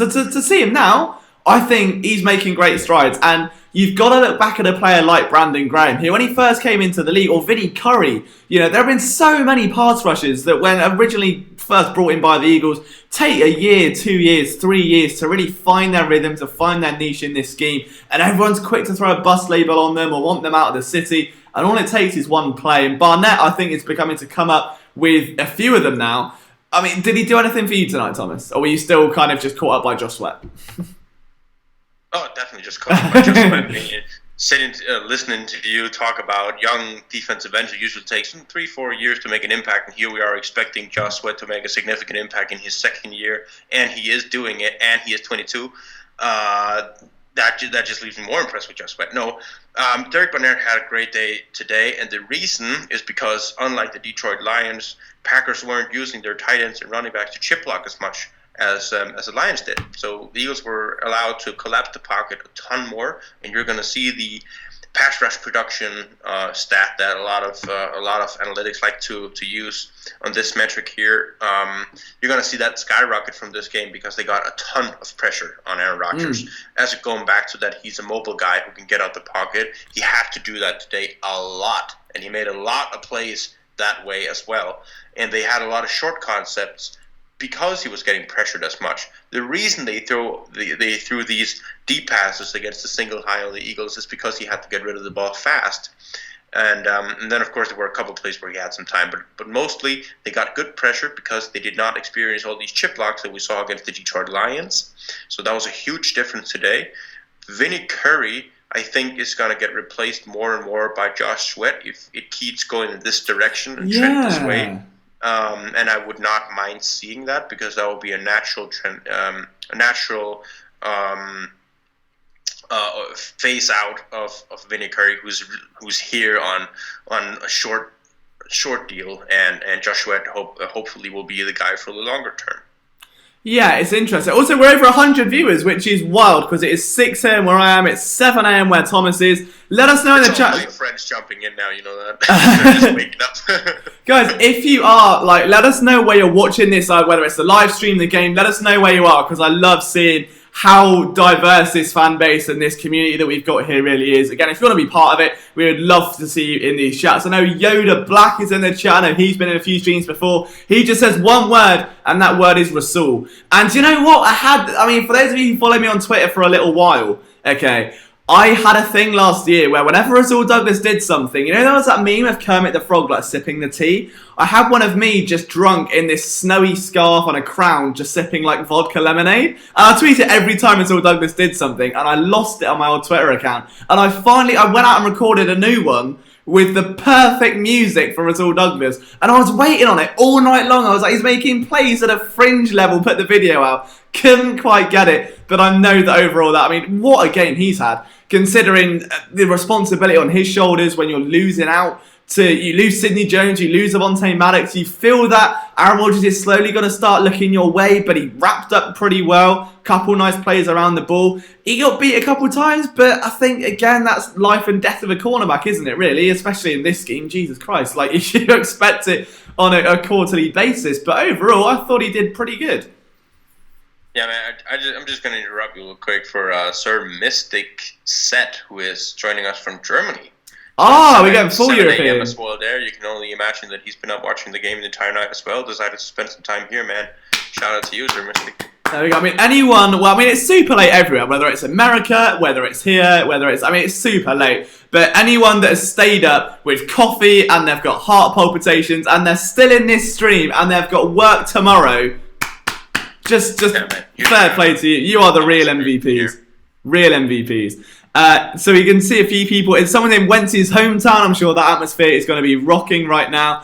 see him now, I think he's making great strides, and you've got to look back at a player like Brandon Graham here. When he first came into the league, or Vinny Curry, there have been so many pass rushes that when originally first brought in by the Eagles, take a year, 2 years, 3 years to really find their rhythm, to find their niche in this scheme, and everyone's quick to throw a bust label on them or want them out of the city, and all it takes is one play. And Barnett, I think, is becoming to come up with a few of them now. I mean, did he do anything for you tonight, Thomas? Or were you still kind of just caught up by Josh Sweat? Oh, definitely just caught up by Josh Sweat. Listening to you talk about young defensive ends, it usually takes 3-4 years to make an impact, and here we are expecting Josh Sweat to make a significant impact in his 2nd year, and he is doing it, and he is 22. That just leaves me more impressed with Josh Sweat. No, Derek Barnett had a great day today, and the reason is because, unlike the Detroit Lions, Packers weren't using their tight ends and running backs to chip block as much as the Lions did. So the Eagles were allowed to collapse the pocket a ton more, and you're going to see the pass rush production stat that a lot of analytics like to use on this metric here. You're going to see that skyrocket from this game because they got a ton of pressure on Aaron Rodgers. As going back to that, he's a mobile guy who can get out the pocket. He had to do that today a lot, and he made a lot of plays that way as well. And they had a lot of short concepts because he was getting pressured as much. The reason they threw these deep passes against the single high on the Eagles is because he had to get rid of the ball fast. And then, of course, there were a couple of plays where he had some time. But mostly, they got good pressure because they did not experience all these chip blocks that we saw against the Detroit Lions. So that was a huge difference today. Vinny Curry, I think, is going to get replaced more and more by Josh Sweat if it keeps going in this direction and trend this way. And I would not mind seeing that because that will be a natural trend, phase out of Vinny Curry, who's here on a short deal, and Josh Sweat hopefully will be the guy for the longer term. Yeah, it's interesting. Also, we're over 100 viewers, which is wild because it is 6 a.m. where I am. It's 7 a.m. where Thomas is. Let us know in the chat. My friends jumping in now, you know that. They're just waking up. Guys, if you are, let us know where you're watching this, whether it's the live stream, the game. Let us know where you are because I love seeing how diverse this fan base and this community that we've got here really is. Again, if you want to be part of it, we would love to see you in these chats. I know Yoda Black is in the chat. I know he's been in a few streams before. He just says one word, and that word is Rasul. And you know what? For those of you who follow me on Twitter for a little while, okay, I had a thing last year where whenever Rasul Douglas did something, there was that meme of Kermit the Frog sipping the tea. I had one of me just drunk in this snowy scarf on a crown, just sipping vodka lemonade. And I tweet it every time Rasul Douglas did something, and I lost it on my old Twitter account. And I went out and recorded a new one with the perfect music for Rasul Douglas, and I was waiting on it all night long. I was like, he's making plays at a fringe level, put the video out. Couldn't quite get it, but I know that overall what a game he's had, considering the responsibility on his shoulders when you're losing out You lose Sidney Jones, you lose Avonte Maddox, you feel that Aaron Rodgers is slowly going to start looking your way, but he wrapped up pretty well. Couple nice plays around the ball. He got beat a couple times, but I think, again, that's life and death of a cornerback, isn't it, really? Especially in this scheme, Jesus Christ. Like, you should expect it on a quarterly basis, but overall, I thought he did pretty good. Yeah, man, I'm just going to interrupt you real quick for Sir Mystic Set, who is joining us from Germany. We got full 7 European. a.m. as well there. You can only imagine that he's been up watching the game the entire night as well. Decided to spend some time here, man. Shout out to you, Sir Mystic. There we go. I mean, it's super late everywhere, whether it's America, whether it's here, it's super late. But anyone that has stayed up with coffee and they've got heart palpitations and they're still in this stream and they've got work tomorrow, just fair play to you. You are the real MVPs. Real MVPs. So you can see a few people. It's someone in Wentz's hometown. I'm sure that atmosphere is going to be rocking right now.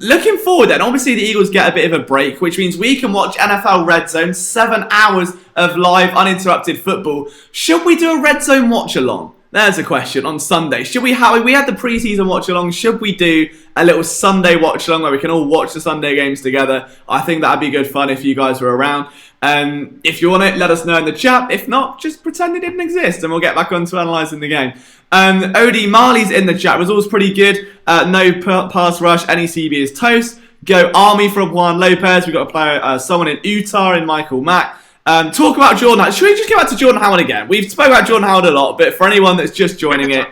Looking forward then, obviously the Eagles get a bit of a break, which means we can watch NFL Red Zone, 7 hours of live uninterrupted football. Should we do a Red Zone watch along? There's a question on Sunday. We had the preseason watch along. Should we do a little Sunday watch along where we can all watch the Sunday games together? I think that'd be good fun if you guys were around. If you want it, let us know in the chat. If not, just pretend it didn't exist and we'll get back on to analysing the game. Odie Marley's in the chat. Results pretty good. No pass rush. NECB is toast. Go Army from Juan Lopez. We've got a player, someone in Utah in Michael Mack. Talk about Jordan Howard. Should we just get back to Jordan Howard again? We've spoken about Jordan Howard a lot, but for anyone that's just joining it,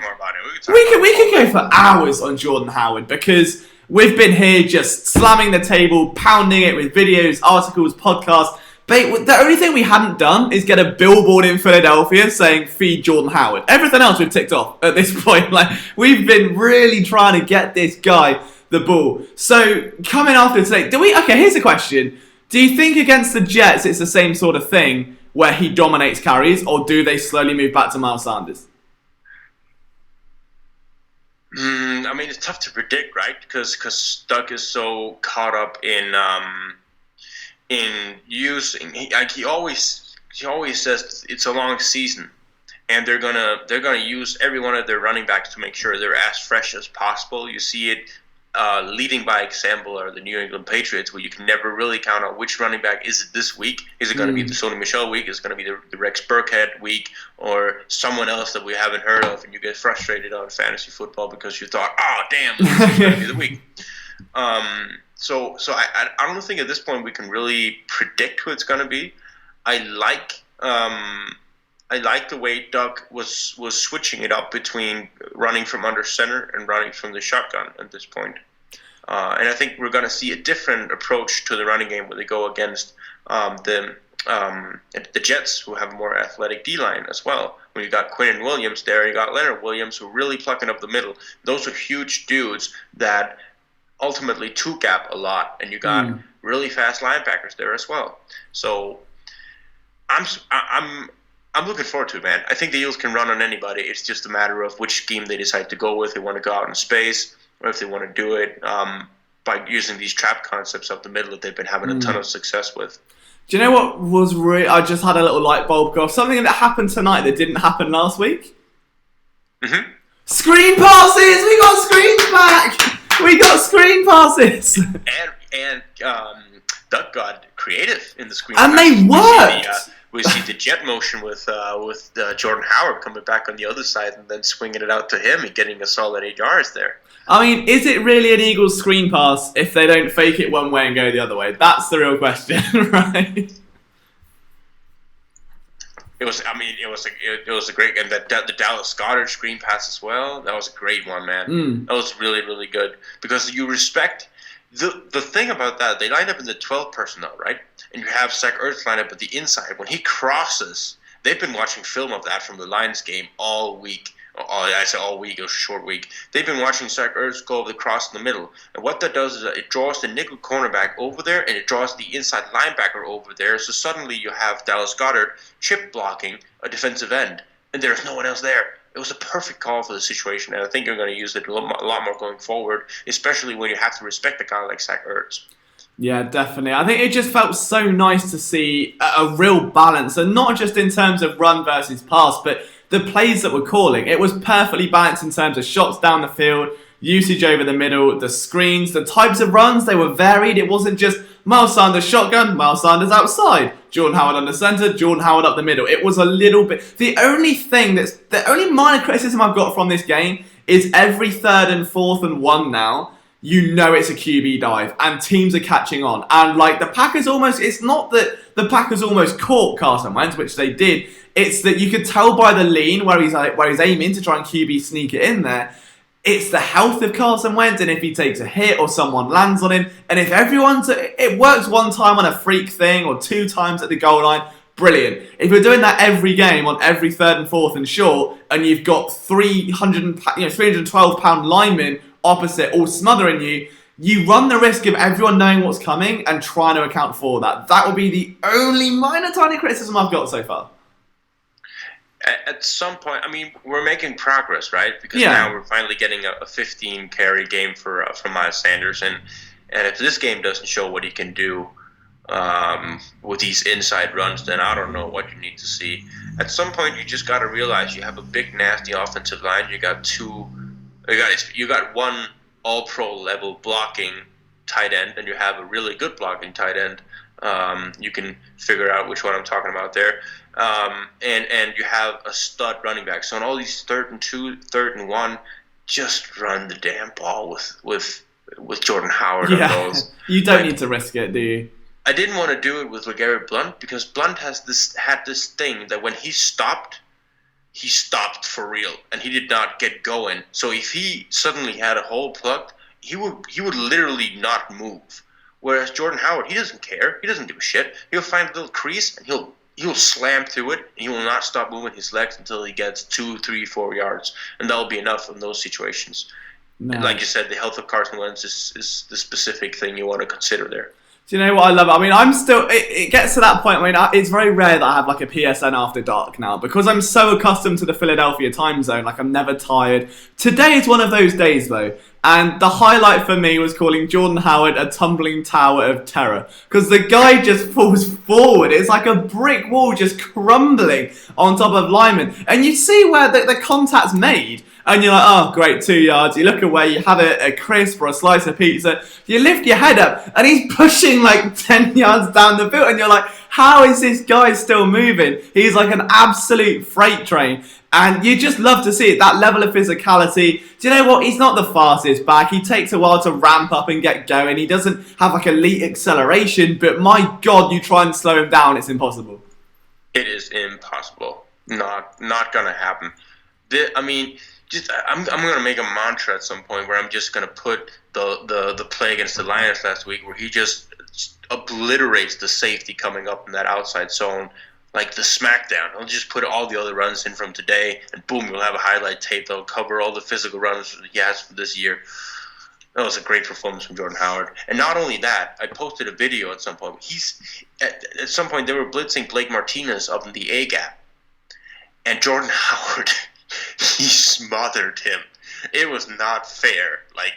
we can go for hours on Jordan Howard because we've been here just slamming the table, pounding it with videos, articles, podcasts. But the only thing we hadn't done is get a billboard in Philadelphia saying feed Jordan Howard. Everything else we've ticked off at this point. Like, we've been really trying to get this guy the ball. So coming after today, here's a question. Do you think against the Jets it's the same sort of thing where he dominates carries, or do they slowly move back to Miles Sanders? It's tough to predict, right? Because Doug is so caught up in using. He always says it's a long season, and they're gonna use every one of their running backs to make sure they're as fresh as possible. You see it. Leading by example are the New England Patriots, where you can never really count on which running back is it this week. Is it going to be the Sony Michel week? Is it going to be the Rex Burkhead week? Or someone else that we haven't heard of, and you get frustrated on fantasy football because you thought, oh, damn, this is going to be the week. So I don't think at this point we can really predict who it's going to be. I like the way Doug was switching it up between running from under center and running from the shotgun at this point. And I think we're going to see a different approach to the running game where they go against the Jets, who have a more athletic D-line as well. When you got Quinnen Williams there, you got Leonard Williams, who are really plucking up the middle. Those are huge dudes that ultimately two-gap a lot, and you got really fast linebackers there as well. So I'm looking forward to it, man. I think the Eagles can run on anybody. It's just a matter of which scheme they decide to go with. They want to go out in space, or if they want to do it by using these trap concepts up the middle that they've been having a ton of success with. Do you know what was I just had a little light bulb go off. Something that happened tonight that didn't happen last week. Mm-hmm. Screen passes! We got screens back! We got screen passes! And Doug got creative in the screen and passes. They worked! We see the jet motion with Jordan Howard coming back on the other side and then swinging it out to him and getting a solid 8 yards there. I mean, is it really an Eagles screen pass if they don't fake it one way and go the other way? That's the real question, right? It was a great, and the Dallas Goedert screen pass as well. That was a great one, man. That was really, really good because you respect the thing about that. They lined up in the 12 personnel, right? And you have Zach Ertz line up at the inside. When he crosses, they've been watching film of that from the Lions game all week. I say all week, it was a short week. They've been watching Zach Ertz go over the cross in the middle. And what that does is it draws the nickel cornerback over there, and it draws the inside linebacker over there. So suddenly you have Dallas Goedert chip blocking a defensive end, and there's no one else there. It was a perfect call for the situation, and I think you're going to use it a lot more going forward, especially when you have to respect a guy like Zach Ertz. Yeah, definitely. I think it just felt so nice to see a real balance, and not just in terms of run versus pass, but the plays that we're calling. It was perfectly balanced in terms of shots down the field, usage over the middle, the screens, the types of runs, they were varied. It wasn't just Miles Sanders shotgun, Miles Sanders outside, Jordan Howard under center, Jordan Howard up the middle. It was a little bit... The only minor criticism I've got from this game is every 3rd and 4th and 1 now, you know it's a QB dive, and teams are catching on. And like the Packers almost... It's not that the Packers almost caught Carson Wentz, which they did. It's that you could tell by the lean where he's aiming to try and QB sneak it in there. It's the health of Carson Wentz, and if he takes a hit or someone lands on him, and if it works one time on a freak thing or 2 times at the goal line, brilliant. If you're doing that every game on every 3rd and 4th and short, and you've got 312-pound linemen opposite all smothering you, you run the risk of everyone knowing what's coming and trying to account for that. That would be the only minor tiny criticism I've got so far. At some point, I mean, we're making progress, right? Because now we're finally getting a 15 carry game for Miles Sanders, and if this game doesn't show what he can do with these inside runs, then I don't know what you need to see. At some point, you just got to realize you have a big, nasty offensive line. You got one All-Pro level blocking tight end, and you have a really good blocking tight end. You can figure out which one I'm talking about there. And you have a stud running back. So in all these 3rd and 2, 3rd and 1, just run the damn ball with Jordan Howard on those. You don't need to risk it, do you? I didn't want to do it with LeGarrette Blount because Blount had this thing that when he stopped for real, and he did not get going. So if he suddenly had a hole plugged, he would literally not move. Whereas Jordan Howard, he doesn't care. He doesn't give a shit. He'll find a little crease and he'll slam through it, and he will not stop moving his legs until he gets 2, 3, 4 yards, and that'll be enough in those situations. No. Like you said, the health of Carson Wentz is the specific thing you want to consider there. Do you know what I love? I mean, I'm still... It gets to that point. I mean, it's very rare that I have like a PSN after dark now because I'm so accustomed to the Philadelphia time zone. Like, I'm never tired. Today is one of those days, though. And the highlight for me was calling Jordan Howard a tumbling tower of terror. Because the guy just falls forward. It's like a brick wall just crumbling on top of linemen. And you see where the contact's made. And you're like, oh, great, 2 yards. You look away, you have a crisp or a slice of pizza. You lift your head up, and he's pushing like 10 yards down the field. And you're like, how is this guy still moving? He's like an absolute freight train. And you just love to see it, that level of physicality. Do you know what? He's not the fastest back. He takes a while to ramp up and get going. He doesn't have like elite acceleration. But my God, you try and slow him down, it's impossible. It is impossible. Not going to happen. I'm going to make a mantra at some point where I'm just going to put the play against the Lions last week where he just obliterates the safety coming up in that outside zone, like the smackdown. I'll just put all the other runs in from today, and boom, we'll have a highlight tape that'll cover all the physical runs that he has for this year. That was a great performance from Jordan Howard. And not only that, I posted a video at some point. At some point, they were blitzing Blake Martinez up in the A-gap, and Jordan Howard... he smothered him. It was not fair. Like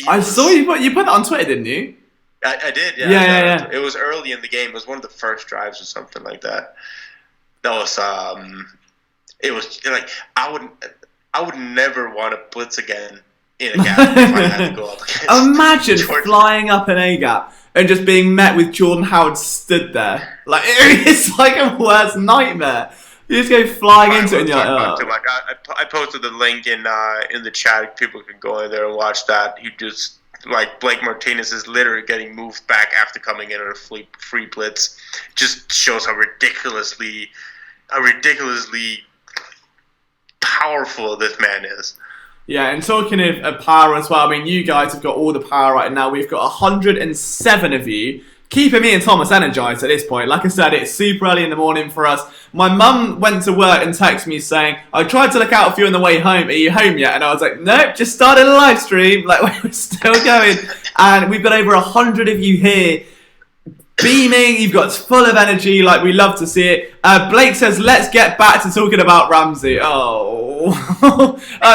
I saw you put that on Twitter, didn't you? I did. Yeah. Yeah. It was early in the game. It was one of the first drives or something like that. That was It was like I would never want to blitz again in a gap if I had to go up against. Imagine flying up an A gap and just being met with Jordan Howard stood there. Like it's like a worst nightmare. You just go flying into it and you're like, oh. I posted the link in the chat. People can go in there and watch that. He just, like, Blake Martinez is literally getting moved back after coming in on a free blitz. Just shows how ridiculously powerful this man is. Yeah, and talking of power as well, I mean, you guys have got all the power right now. We've got 107 of you. Keeping me and Thomas energized at this point. Like I said, it's super early in the morning for us. My mum went to work and texted me saying, I tried to look out for you on the way home. Are you home yet? And I was like, nope, just started a live stream. Like, we're still going. And we've got over 100 of you here beaming. You've got full of energy. Like, we love to see it. Blake says, let's get back to talking about Ramsey. Oh.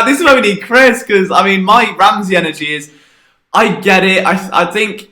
This is where we need Chris, because, I mean, my Ramsey energy is, I get it. I think...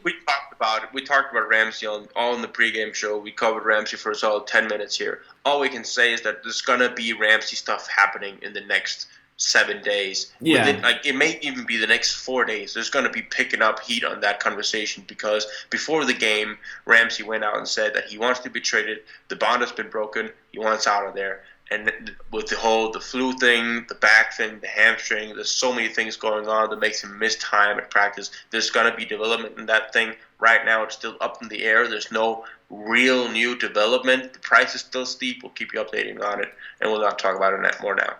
We talked about Ramsey all in the pregame show. We covered Ramsey for a solid 10 minutes here. All we can say is that there's going to be Ramsey stuff happening in the next 7 days. Yeah. It may even be the next 4 days. There's going to be picking up heat on that conversation because before the game, Ramsey went out and said that he wants to be traded. The bond has been broken. He wants out of there. And with the flu thing, the back thing, the hamstring, there's so many things going on that makes him miss time at practice. There's going to be development in that thing. Right now, it's still up in the air. There's no real new development. The price is still steep. We'll keep you updating on it, and we'll not talk about it more now.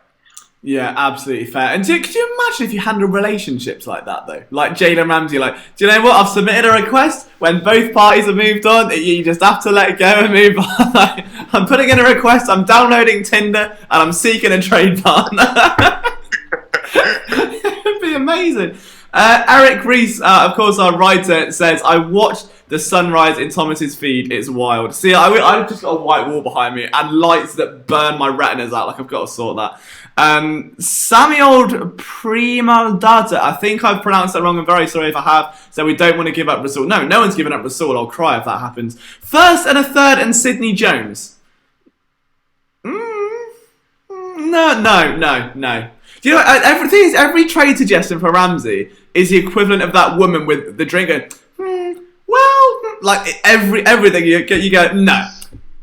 Yeah, absolutely fair. And could you imagine if you handled relationships like that, though? Like Jalen Ramsey, do you know what? I've submitted a request. When both parties have moved on, you just have to let it go and move on. I'm putting in a request, I'm downloading Tinder, and I'm seeking a trade partner. It'd be amazing. Eric Reese, of course, our writer, says, I watched the sunrise in Thomas's feed. It's wild. See, I've just got a white wall behind me and lights that burn my retinas out. I've got to sort that. Samuel Primaldata, I think I've pronounced that wrong. I'm very sorry if I have. So we don't want to give up Rasul. No one's given up Rasul. I'll cry if that happens. First and a third and Sidney Jones. No. Do you know, every trade suggestion for Ramsey is the equivalent of that woman with the drink going, everything you go, no.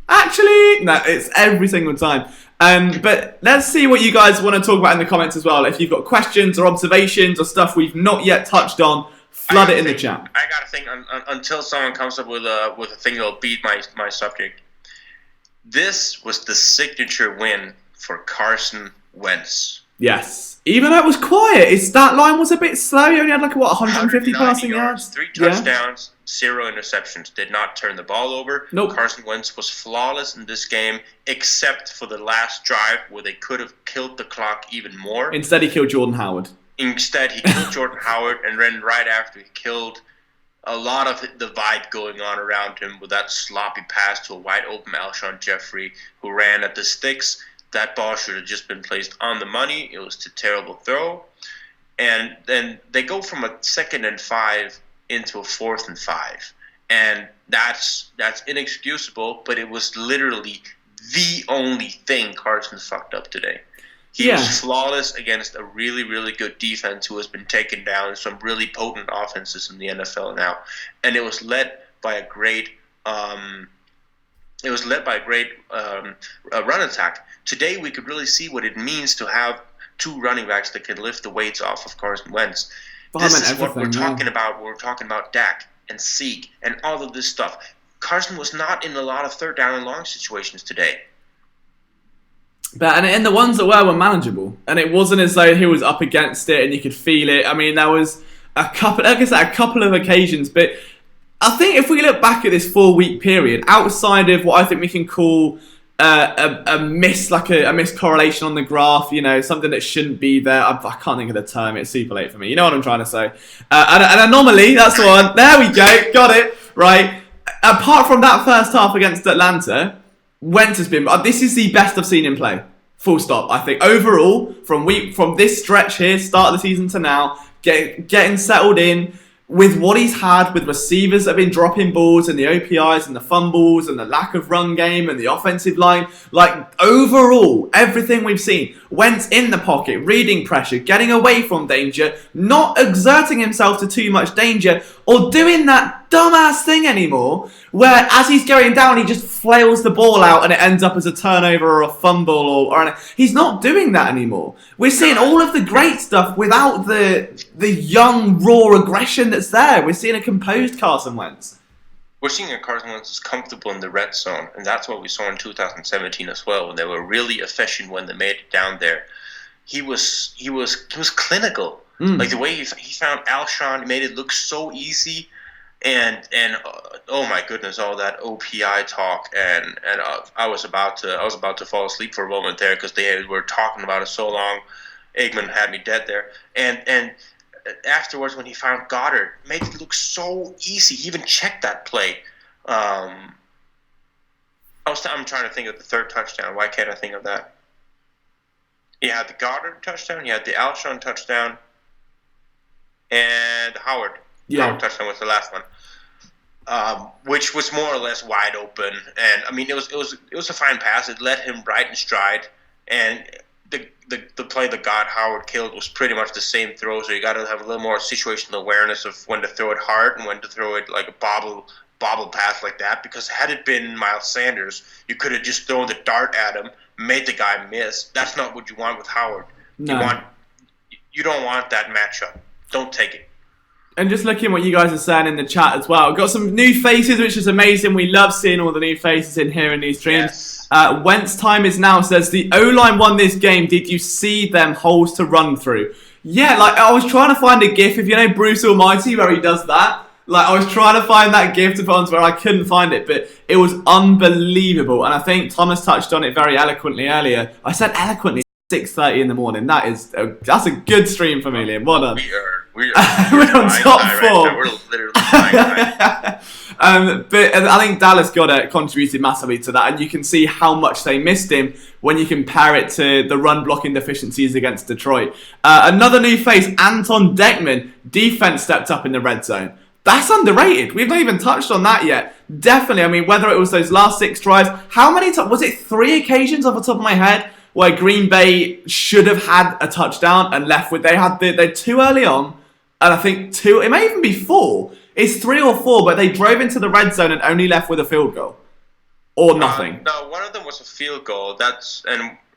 Actually, no, it's every single time. But let's see what you guys want to talk about in the comments as well. If you've got questions or observations or stuff we've not yet touched on, flood it in the chat. I gotta think until someone comes up with a thing that'll beat my subject. This was the signature win for Carson Wentz. Yes. Even though it was quiet, his stat line was a bit slow. He only had 150 passing yards. 3 touchdowns, 0 interceptions. Did not turn the ball over. Nope. Carson Wentz was flawless in this game, except for the last drive where they could have killed the clock even more. Instead, he killed Jordan Howard. Instead, he killed Jordan Howard, and then right after he killed a lot of the vibe going on around him with that sloppy pass to a wide-open Alshon Jeffrey who ran at the sticks. That ball should have just been placed on the money. It was a terrible throw. And then they go from a 2nd and 5 into a 4th and 5. And that's inexcusable, but it was literally the only thing Carson fucked up today. He was flawless against a really, really good defense who has been taken down in some really potent offenses in the NFL now. And it was led by a great run attack. Today we could really see what it means to have 2 running backs that can lift the weights off of Carson Wentz. This is what we're talking about. We're talking about Dak and Zeke and all of this stuff. Carson was not in a lot of 3rd down and long situations today. And the ones that were manageable. And it wasn't as though he was up against it and you could feel it. I mean, there was a couple of occasions, but I think if we look back at this 4-week period, outside of what I think we can call a miscorrelation on the graph, something that shouldn't be there. I can't think of the term. It's super late for me. You know what I'm trying to say? An anomaly. That's the one. There we go. Got it. Right. Apart from that first half against Atlanta, Wentz has been. This is the best I've seen him play. Full stop. I think overall, from this stretch here, start of the season to now, getting settled in. With what he's had, with receivers that have been dropping balls and the OPIs and the fumbles and the lack of run game and the offensive line, overall, everything we've seen, Wentz in the pocket, reading pressure, getting away from danger, not exerting himself to too much danger, or doing that dumbass thing anymore, where as he's going down, he just flails the ball out and it ends up as a turnover or a fumble he's not doing that anymore. We're seeing all of the great stuff without the young, raw aggression that's there. We're seeing a composed Carson Wentz. We're seeing a Carson Wentz is comfortable in the red zone, and that's what we saw in 2017 as well, when they were really efficient when they made it down there. He was clinical. Like the way he found Alshon, he made it look so easy, and oh my goodness, all that OPI talk, and I was about to fall asleep for a moment there because they were talking about it so long. Eggman had me dead there, and afterwards when he found Goddard, made it look so easy. He even checked that play. I'm trying to think of the 3rd touchdown. Why can't I think of that? He had the Goddard touchdown. He had the Alshon touchdown. And Howard touchdown was the last one, which was more or less wide open. And I mean, it was a fine pass. It led him right in stride. And the play that got Howard killed was pretty much the same throw. So you got to have a little more situational awareness of when to throw it hard and when to throw it like a bobble pass like that. Because had it been Miles Sanders, you could have just thrown the dart at him, made the guy miss. That's not what you want with Howard. No. You don't want that matchup. Don't take it. And just looking at what you guys are saying in the chat as well. We've got some new faces, which is amazing. We love seeing all the new faces in here in these streams. Yes. Wentz time is now says, the O-line won this game. Did you see them holes to run through? Yeah, like I was trying to find a gif if you know Bruce Almighty where he does that. Like I was trying to find that gif to put on where I couldn't find it, but it was unbelievable. And I think Thomas touched on it very eloquently earlier. I said eloquently 6:30 in the morning. That's a good stream for me, Liam. Well done. We're on top four. Right, we're literally flying. But I think Dallas Goedert contributed massively to that, and you can see how much they missed him when you compare it to the run blocking deficiencies against Detroit. Another new face, Anton Deckman. Defense stepped up in the red zone. That's underrated. We've not even touched on that yet. Definitely. I mean, whether it was those last 6 drives, how many times? Was it 3 occasions off the top of my head where Green Bay should have had a touchdown and left with? They had 2 early on, and I think 2. It may even be 4. It's 3 or 4, but they drove into the red zone and only left with a field goal or nothing. No, one of them was a field goal.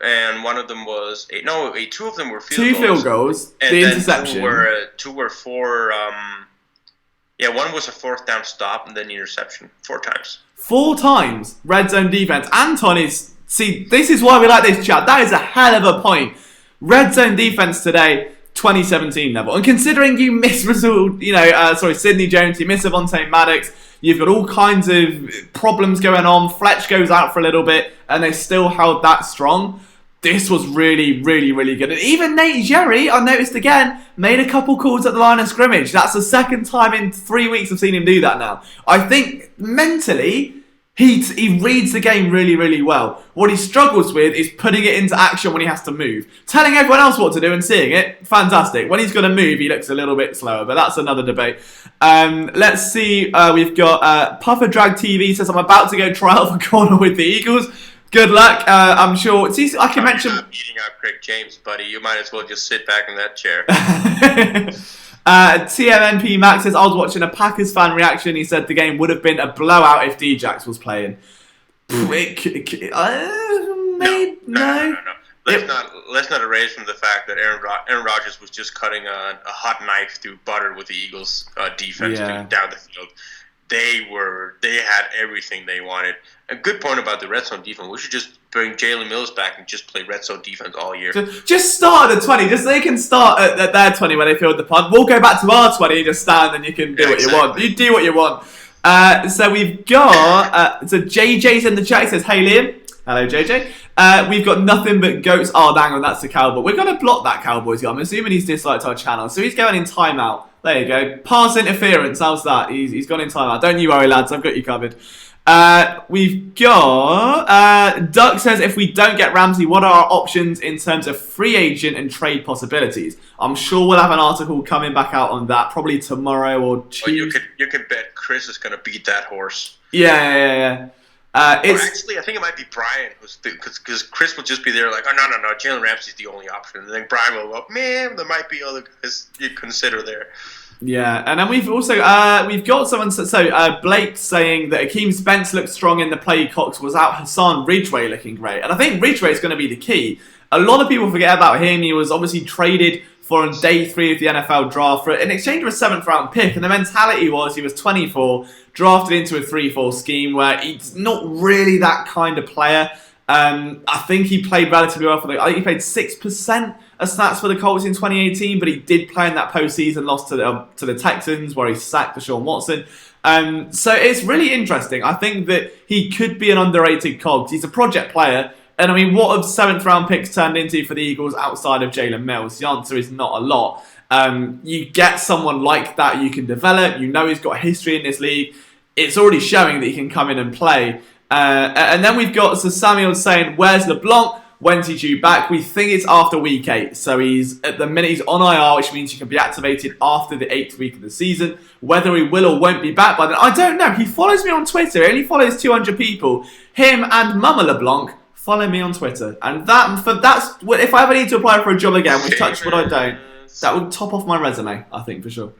And one of them was 2 of them were field goals. 2 field goals. And the then interception. Two were 4. One was a 4th down stop and then the interception 4 times. 4 times red zone defense. Anton is. See, this is why we like this chat. That is a hell of a point. Red zone defense today. 2017 level. And considering you miss Sidney Jones, you miss Avonte Maddox, you've got all kinds of problems going on. Fletch goes out for a little bit, and they still held that strong. This was really, really, really good. And even Nate Jerry, I noticed again, made a couple calls at the line of scrimmage. That's the second time in 3 weeks I've seen him do that now. I think mentally, he reads the game really, really well. What he struggles with is putting it into action when he has to move. Telling everyone else what to do and seeing it, fantastic. When he's got to move, he looks a little bit slower, but that's another debate. Let's see, we've got Puffer Drag TV says, I'm about to go try out for corner with the Eagles. Good luck. I'm sure. See, I can mention... You're not beating out Craig James, buddy. You might as well just sit back in that chair. TMNP Max says, I was watching a Packers fan reaction. He said the game would have been a blowout if Djax was playing. No. Let's not erase from the fact that Aaron Rodgers was just cutting a hot knife through butter with the Eagles' defense down the field. They had everything they wanted. A good point about the red zone defense. We should just bring Jalen Mills back and just play red zone defense all year. Just start at the 20. Just so they can start at their 20 when they field the punt. We'll go back to our 20 and just stand and you can do what you want. You do what you want. So we've got... so JJ's in the chat. He says, hey Liam. Hello JJ. We've got nothing but goats. Oh, dang on, that's the Cowboy. We're going to block that Cowboys guy. I'm assuming he's disliked our channel. So he's going in timeout. There you go. Pass interference. How's that? He's gone in timeout. Don't you worry, lads. I've got you covered. We've got... Duck says, if we don't get Ramsey, what are our options in terms of free agent and trade possibilities? I'm sure we'll have an article coming back out on that probably tomorrow or Tuesday. You could bet Chris is going to beat that horse. Yeah. Actually, I think it might be Brian, because Chris will just be there like, oh, no, Jalen Ramsey's the only option. And then Brian will go, man, there might be other guys you consider there. Yeah, and then we've also we've got someone. So Blake saying that Akeem Spence looked strong in the play. Cox was out. Hassan Ridgeway looking great, and I think Ridgeway is going to be the key. A lot of people forget about him. He was obviously traded for on day 3 of the NFL draft for in exchange for a 7th round pick, and the mentality was he was 24, drafted into a 3-4 scheme where he's not really that kind of player. I think he played relatively well I think he played 6% of snaps for the Colts in 2018, but he did play in that postseason loss to the Texans where he sacked Deshaun Watson. So it's really interesting. I think that he could be an underrated cog. He's a project player. And I mean, what have 7th round picks turned into for the Eagles outside of Jalen Mills? The answer is not a lot. You get someone like that you can develop. You know he's got history in this league. It's already showing that he can come in and play. And then we've got Samuel saying, where's LeBlanc? When's he due back? We think it's after week 8. So at the minute he's on IR, which means he can be activated after the 8th week of the season. Whether he will or won't be back by then, I don't know. He follows me on Twitter. He only follows 200 people. Him and Mama LeBlanc follow me on Twitter. And that's if I ever need to apply for a job again, which touch wood I don't, that would top off my resume, I think, for sure.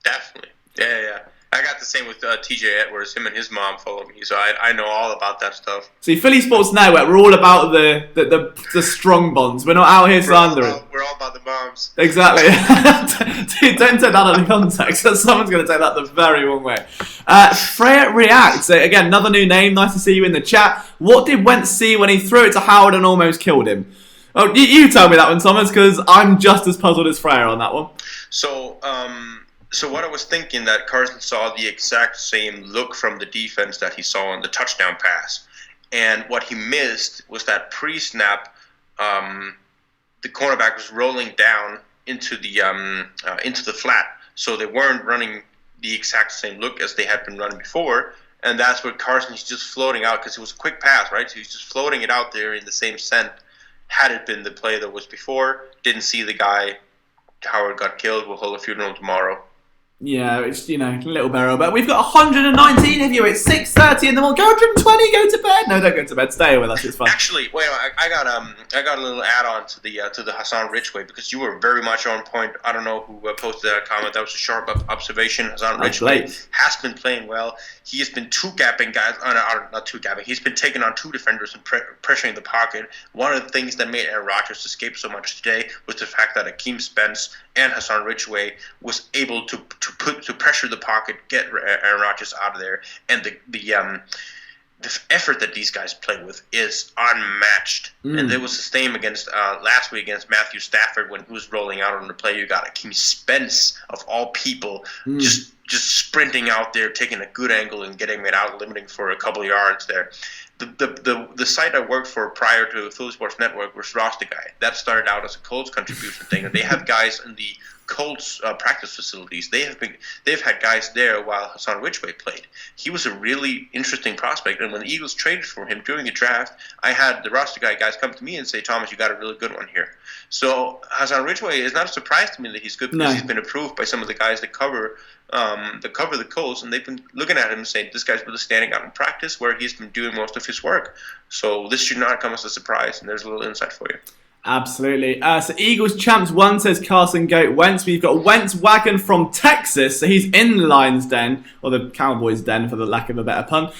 Definitely. Yeah. I got the same with TJ Edwards. Him and his mom follow me, so I know all about that stuff. See, Philly Sports Network, we're all about the strong bonds. We're not out here slandering. We're all about the moms. Exactly. Dude, don't take that out of context. Someone's going to take that the very wrong way. Freya reacts. Again, another new name. Nice to see you in the chat. What did Wentz see when he threw it to Howard and almost killed him? Oh, you tell me that one, Thomas, because I'm just as puzzled as Freya on that one. So what I was thinking, that Carson saw the exact same look from the defense that he saw on the touchdown pass. And what he missed was that pre-snap, the cornerback was rolling down into the flat. So they weren't running the exact same look as they had been running before. And that's where Carson's just floating out, because it was a quick pass, right? So he's just floating it out there in the same scent. Had it been the play that was before, didn't see the guy. Howard got killed. We'll hold a funeral tomorrow. Yeah, it's, a little barrel, but we've got 119 of you. It's 6:30 in the morning. Go 120, go to bed. No, don't go to bed. Stay with us. It's fine. Actually, wait, I got a little add-on to the Hassan Ridgeway, because you were very much on point. I don't know who posted that comment. That was a sharp observation. Hassan Ridgeway has been playing well. He has been two-gapping guys. Not two-gapping. He's been taking on two defenders and pressuring the pocket. One of the things that made Aaron Rodgers escape so much today was the fact that Akeem Spence and Hassan Ridgeway was able to pressure the pocket, get Aaron Rodgers out of there, and the effort that these guys play with is unmatched. And there was the same against last week against Matthew Stafford when he was rolling out on the play. You got Akeem Spence of all people just sprinting out there, taking a good angle and getting it out, limiting for a couple of yards there. The site I worked for prior to Philly Sports Network was Roster Guy. That started out as a Colts contribution thing, and they have guys in the Colts practice facilities. They've had guys there while Hassan Ridgeway played. He was a really interesting prospect, and when the Eagles traded for him during the draft, I had the Roster Guy guys come to me and say, "Thomas, you got a really good one here." So Hassan Ridgeway is not a surprise to me that he's good, because he's been approved by some of the guys that cover the Colts, and they've been looking at him and saying, this guy's really standing out in practice where he's been doing most of his work. So this should not come as a surprise, and there's a little insight for you. Absolutely. So Eagles Champs 1 says Carson Goat Wentz. We've got Wentz Wagon from Texas. So he's in the Lions' den, or the Cowboys' den for the lack of a better pun.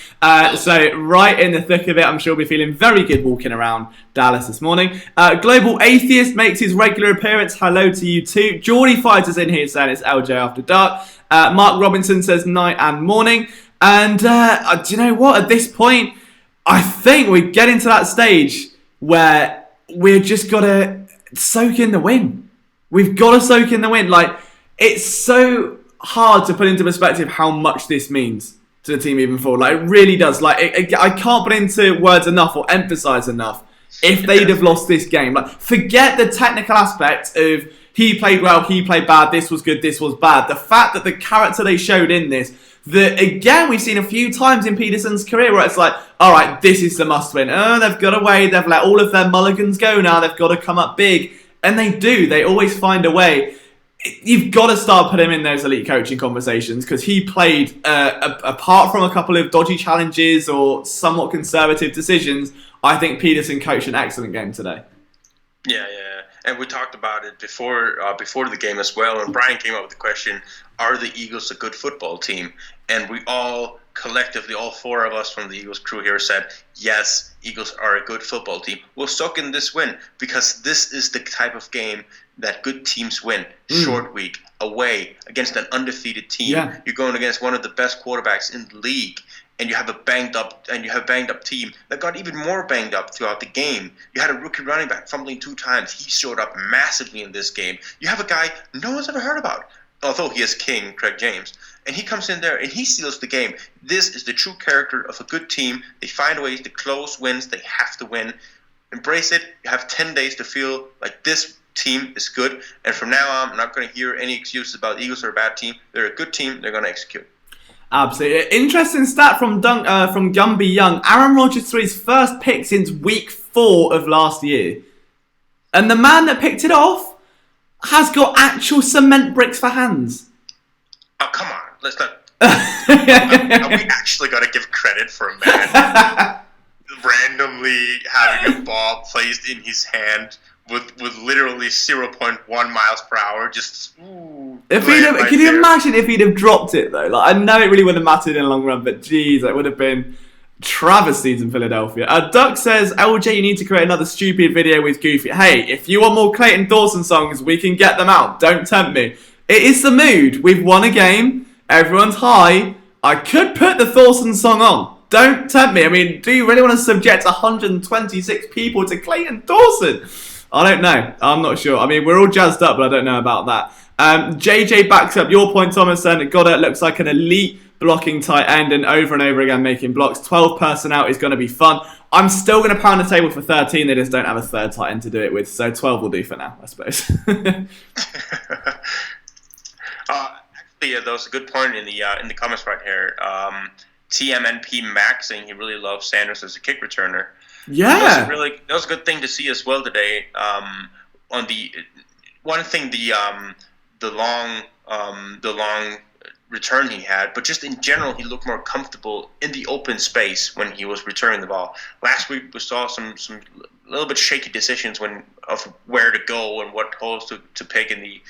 So right in the thick of it, I'm sure we'll be feeling very good walking around Dallas this morning. Global Atheist makes his regular appearance. Hello to you too. Geordie Fighters in here saying it's LJ After Dark. Mark Robinson says night and morning. And do you know what? At this point, I think we're getting to that stage where we've just got to soak in the win. We've got to soak in the win. Like, it's so hard to put into perspective how much this means to the team moving forward. Like, it really does. Like, I can't put into words enough or emphasize enough if they'd have lost this game. Like, forget the technical aspect of he played well, he played bad, this was good, this was bad. The fact that the character they showed in this, that again we've seen a few times in Peterson's career where it's like, all right, this is the must win. Oh, they've got away, they've let all of their mulligans go now, they've got to come up big. And they do, they always find a way. You've got to start putting him in those elite coaching conversations, because he played, apart from a couple of dodgy challenges or somewhat conservative decisions, I think Peterson coached an excellent game today. Yeah. And we talked about it before the game as well. And Brian came up with the question, are the Eagles a good football team? And we all collectively, all four of us from the Eagles crew here said, yes, Eagles are a good football team. We'll soak in this win, because this is the type of game that good teams win. Short week, away, against an undefeated team. Yeah. You're going against one of the best quarterbacks in the league. And you have a banged up team that got even more banged up throughout the game. You had a rookie running back fumbling 2 times. He showed up massively in this game. You have a guy no one's ever heard about, although he is king, Craig James. And he comes in there and he seals the game. This is the true character of a good team. They find ways to close wins. They have to win. Embrace it. You have 10 days to feel like this team is good. And from now on, I'm not going to hear any excuses about the Eagles are a bad team. They're a good team. They're going to execute. Absolutely. Interesting stat from Gumby Young. Aaron Rodgers threw his first pick since week 4 of last year. And the man that picked it off has got actual cement bricks for hands. Oh, come on. Let's not... Are we actually got to give credit for a man randomly having a ball placed in his hand with literally 0.1 miles per hour. Just can you imagine if he'd have dropped it though? Like, I know it really wouldn't have mattered in the long run, but geez, it would have been travesties in Philadelphia. Duck says, LJ, you need to create another stupid video with Goofy. Hey, if you want more Clayton Thorson songs, we can get them out. Don't tempt me. It is the mood. We've won a game. Everyone's high. I could put the Thorson song on. Don't tempt me. I mean, do you really want to subject 126 people to Clayton Thorson? I don't know. I'm not sure. I mean, we're all jazzed up, but I don't know about that. JJ backs up your point, Thomas, and Goddard looks like an elite blocking tight end and over again making blocks. 12 personnel is going to be fun. I'm still going to pound the table for 13. They just don't have a third tight end to do it with, so 12 will do for now, I suppose. Actually, there was a good point in the comments right here. TMNP Max saying he really loves Sanders as a kick returner. Yeah, that was a good thing to see as well today. On the one thing, the long return he had, but just in general, he looked more comfortable in the open space when he was returning the ball. Last week we saw some little bit shaky decisions of where to go and what holes to pick in the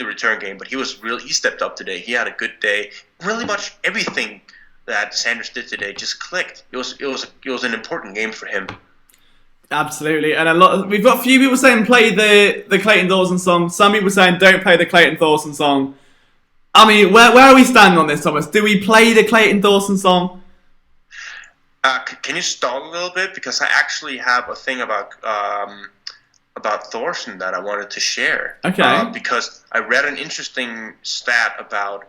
return game. But he stepped up today. He had a good day. Really much everything that Sanders did today just clicked. It was an important game for him. Absolutely, and we've got a few people saying play the Clayton Thorson song. Some people saying don't play the Clayton Thorson song. I mean, where are we standing on this, Thomas? Do we play the Clayton Thorson song? Can you stall a little bit, because I actually have a thing about Thorson that I wanted to share. Okay. Because I read an interesting stat about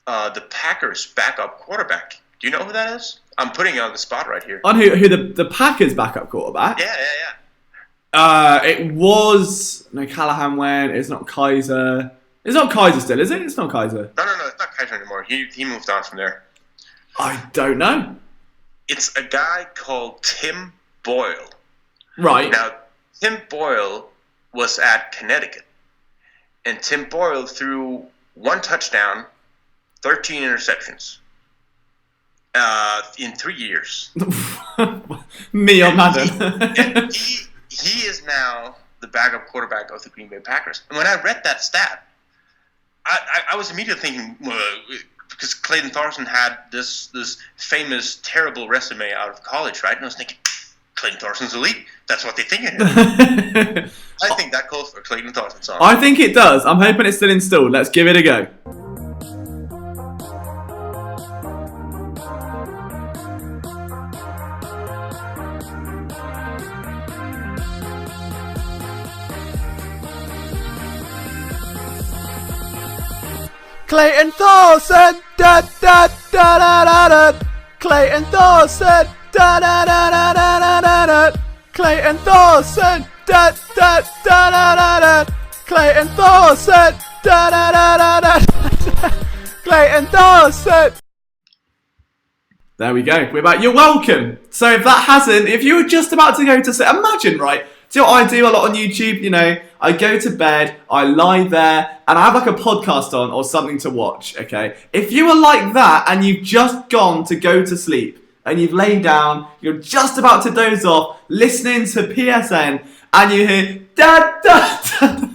the Packers' backup quarterback. Do you know who that is? I'm putting you on the spot right here. On who the Packers' backup quarterback? Yeah. It was Callahan went. It's not Kaiser. It's not Kaiser still, is it? It's not Kaiser. No, it's not Kaiser anymore. He moved on from there. I don't know. It's a guy called Tim Boyle. Right. Now, Tim Boyle was at Connecticut. And Tim Boyle threw 1 touchdown, 13 interceptions in 3 years. Me or Madden. He is now the backup quarterback of the Green Bay Packers. And when I read that stat, I was immediately thinking, because Clayton Thorson had this famous, terrible resume out of college, right? And I was thinking, Clayton Thorson's elite. That's what they think of him. I think that calls for a Clayton Thorson song. I think it does. I'm hoping it's still installed. Let's give it a go. Clayton Thorson, da da da da da da. Clayton Thorson, da da da da da da da. Clayton Thorson, da da da da da da. Clayton Thorson, da da da da da. Clayton Thorson. There we go. We're back. You're welcome. So if you were just about to go to sleep, imagine, right? Do you know what I do a lot on YouTube? You know, I go to bed, I lie there, and I have like a podcast on or something to watch, okay? If you were like that and you've just gone to go to sleep and you've laid down, you're just about to doze off, listening to PSN, and you hear da da da.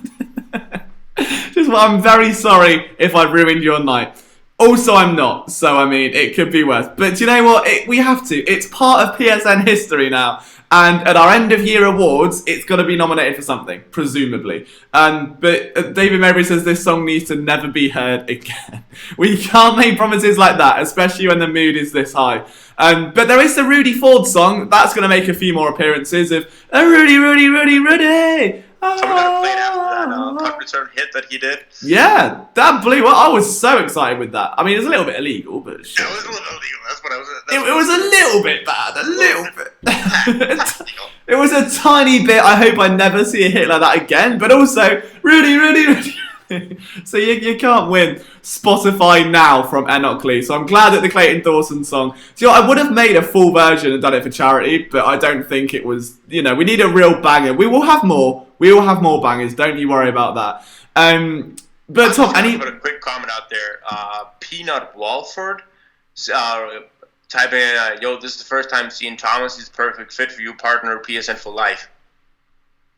Just well, I'm very sorry if I ruined your night. Also, I'm not, so I mean, it could be worse. But do you know what? We have to. It's part of PSN history now. And at our end of year awards, it's got to be nominated for something, presumably. But David Mabry says this song needs to never be heard again. We can't make promises like that, especially when the mood is this high. But there is the Rudy Ford song. That's going to make a few more appearances of Rudy, Rudy, Rudy, Rudy. So we're going to play it after that punt return hit that he did. Yeah, that blew up. I was so excited with that. I mean, it was a little bit illegal, but sure. Yeah, it was a little illegal. That's what I was. It was a little bit bad, a little bit. It was a tiny bit. I hope I never see a hit like that again. But also, Rudy, Rudy, Rudy. So you can't win Spotify now from Enoch Lee. So I'm glad that the Clayton Thorson song. So I would have made a full version and done it for charity, but I don't think it was. You know, we need a real banger. We will have more. We will have more bangers. Don't you worry about that. But Tom, put a quick comment out there. Peanut Walford type in, yo, this is the first time seeing Thomas. He's the perfect fit for you, partner, PSN for life.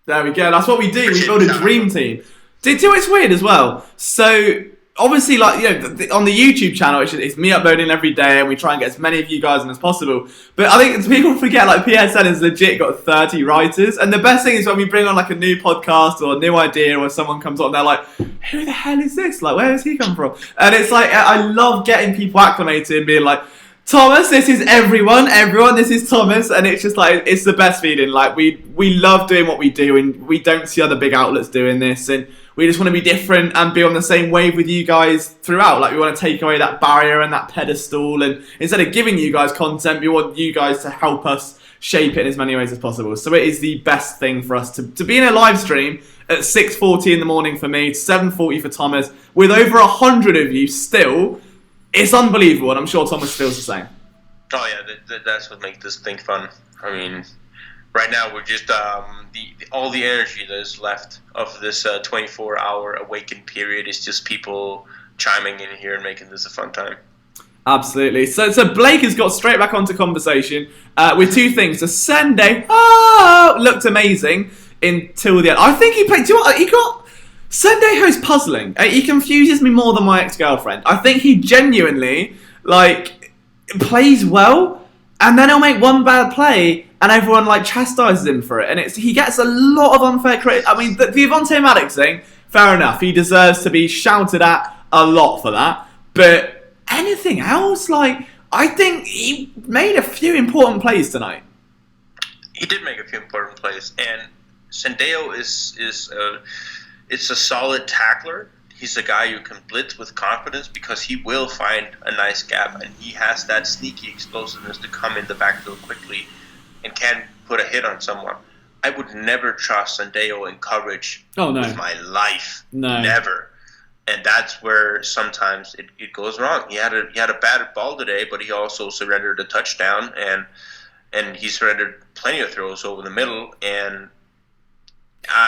There we go. That's what we do. We build a dream team. Do you know what's weird as well? So, obviously, like, on the YouTube channel, it's me uploading every day, and we try and get as many of you guys in as possible. But I think people forget, like, PSN has legit got 30 writers. And the best thing is when we bring on, like, a new podcast or a new idea, or someone comes on, and they're like, who the hell is this? Like, where does he come from? And it's like, I love getting people acclimated and being like, Thomas, this is everyone, this is Thomas, and it's just like, it's the best feeling. Like, we love doing what we do, and we don't see other big outlets doing this, and we just want to be different and be on the same wave with you guys throughout. Like, we want to take away that barrier and that pedestal, and instead of giving you guys content, we want you guys to help us shape it in as many ways as possible. So it is the best thing for us to be in a live stream at 6:40 in the morning for me, 7:40 for Thomas, with over 100 of you still. It's unbelievable, and I'm sure Thomas feels the same. Oh yeah, that's what makes this thing fun. I mean, right now we're just all the energy that is left of this 24-hour awakened period is just people chiming in here and making this a fun time. Absolutely. So Blake has got straight back onto conversation with two things. The Sunday looked amazing until the end. I think he played. Do you know what? He got. Sendejo's puzzling. He confuses me more than my ex-girlfriend. I think he genuinely, like, plays well, and then he'll make one bad play, and everyone, like, chastises him for it. And he gets a lot of unfair credit. I mean, the Avonte Maddox thing, fair enough. He deserves to be shouted at a lot for that. But anything else? Like, I think he made a few important plays tonight. He did make a few important plays, and Sendejo is a solid tackler. He's a guy you can blitz with confidence because he will find a nice gap, and he has that sneaky explosiveness to come in the backfield quickly and can put a hit on someone. I would never trust Sendejo in coverage with my life. No. Never. And that's where sometimes it goes wrong. He had a bad ball today, but he also surrendered a touchdown, and he surrendered plenty of throws over the middle, and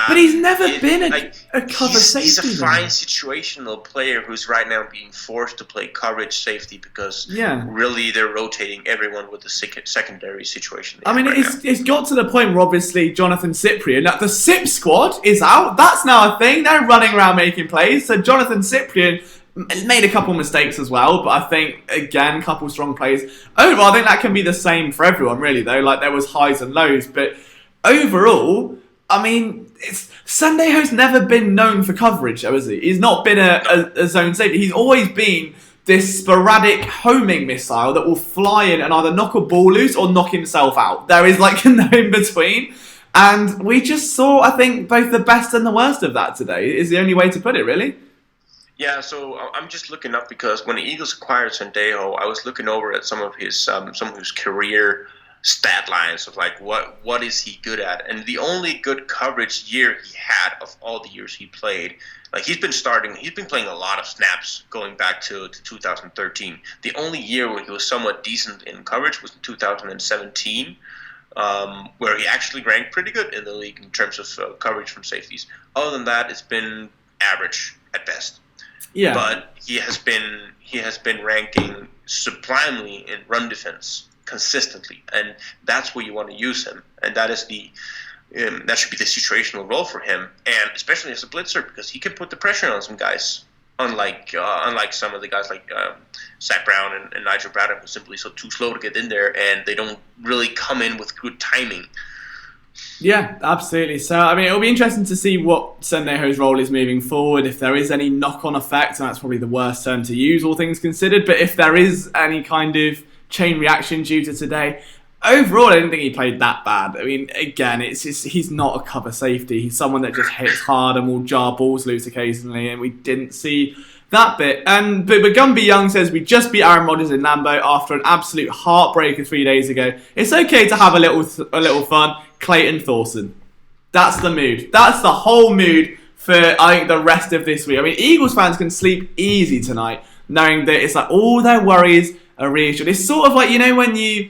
but he's never been a cover safety. He's a fine situational player who's right now being forced to play coverage safety because really they're rotating everyone with the secondary situation. I mean, it's got to the point where obviously Jonathan Cyprian, the SIP squad is out. That's now a thing. They're running around making plays. So Jonathan Cyprian made a couple mistakes as well, but I think, again, a couple strong plays. Overall, I think that can be the same for everyone, really, though. Like, there was highs and lows, but overall, I mean, Sendejo's never been known for coverage, though, has he? He's not been a zone safety. He's always been this sporadic homing missile that will fly in and either knock a ball loose or knock himself out. There is, like, no in-between. And we just saw, I think, both the best and the worst of that today, is the only way to put it, really. Yeah, so I'm just looking up because when the Eagles acquired Sendejo, I was looking over at some of his career stat lines of like what is he good at, and the only good coverage year he had of all the years he played, like he's been playing a lot of snaps going back to 2013. The only year where he was somewhat decent in coverage was in 2017, where he actually ranked pretty good in the league in terms of coverage from safeties. Other than that, it's been average at best. Yeah, but he has been ranking sublimely in run defense consistently, and that's where you want to use him, and that is that should be the situational role for him, and especially as a blitzer because he can put the pressure on some guys, unlike some of the guys like Zach Brown and Nigel Bradham, who are simply too slow to get in there, and they don't really come in with good timing. Yeah, absolutely. So, I mean, it'll be interesting to see what Sendejo's role is moving forward, if there is any knock-on effect, and that's probably the worst term to use, all things considered, but if there is any kind of chain reaction due to today. Overall, I didn't think he played that bad. I mean, again, it's just he's not a cover safety. He's someone that just hits hard and will jar balls loose occasionally, and we didn't see that bit. But Gumby Young says, we just beat Aaron Rodgers in Lambeau after an absolute heartbreaker 3 days ago. It's okay to have a little fun. Clayton Thorson. That's the mood. That's the whole mood for, I think, the rest of this week. I mean, Eagles fans can sleep easy tonight, knowing that it's like all their worries are reassured. It's sort of like, you know, when you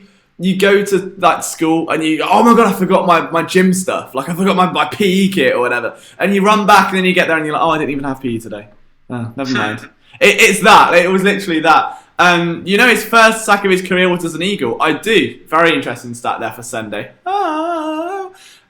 go to that school and you go, oh my god, I forgot my gym stuff. Like, I forgot my PE kit or whatever. And you run back and then you get there and you're like, oh, I didn't even have PE today. Oh, never mind. It's that. It was literally that. You know his first sack of his career was as an Eagle. I do. Very interesting stat there for Sunday.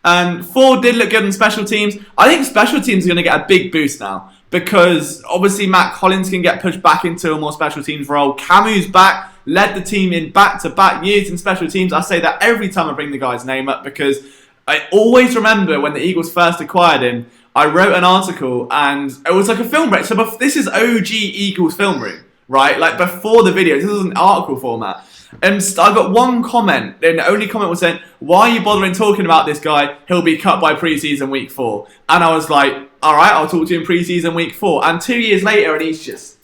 Ford did look good on special teams. I think special teams are going to get a big boost now because obviously Matt Collins can get pushed back into a more special teams role. Camu's back, led the team in back-to-back years in special teams. I say that every time I bring the guy's name up because I always remember when the Eagles first acquired him, I wrote an article and it was like a film break. So this is OG Eagles film room, right? Like before the video, this was an article format. And I got one comment, and the only comment was saying, why are you bothering talking about this guy? He'll be cut by preseason week 4. And I was like, all right, I'll talk to you in preseason week 4. And 2 years later, and he's just,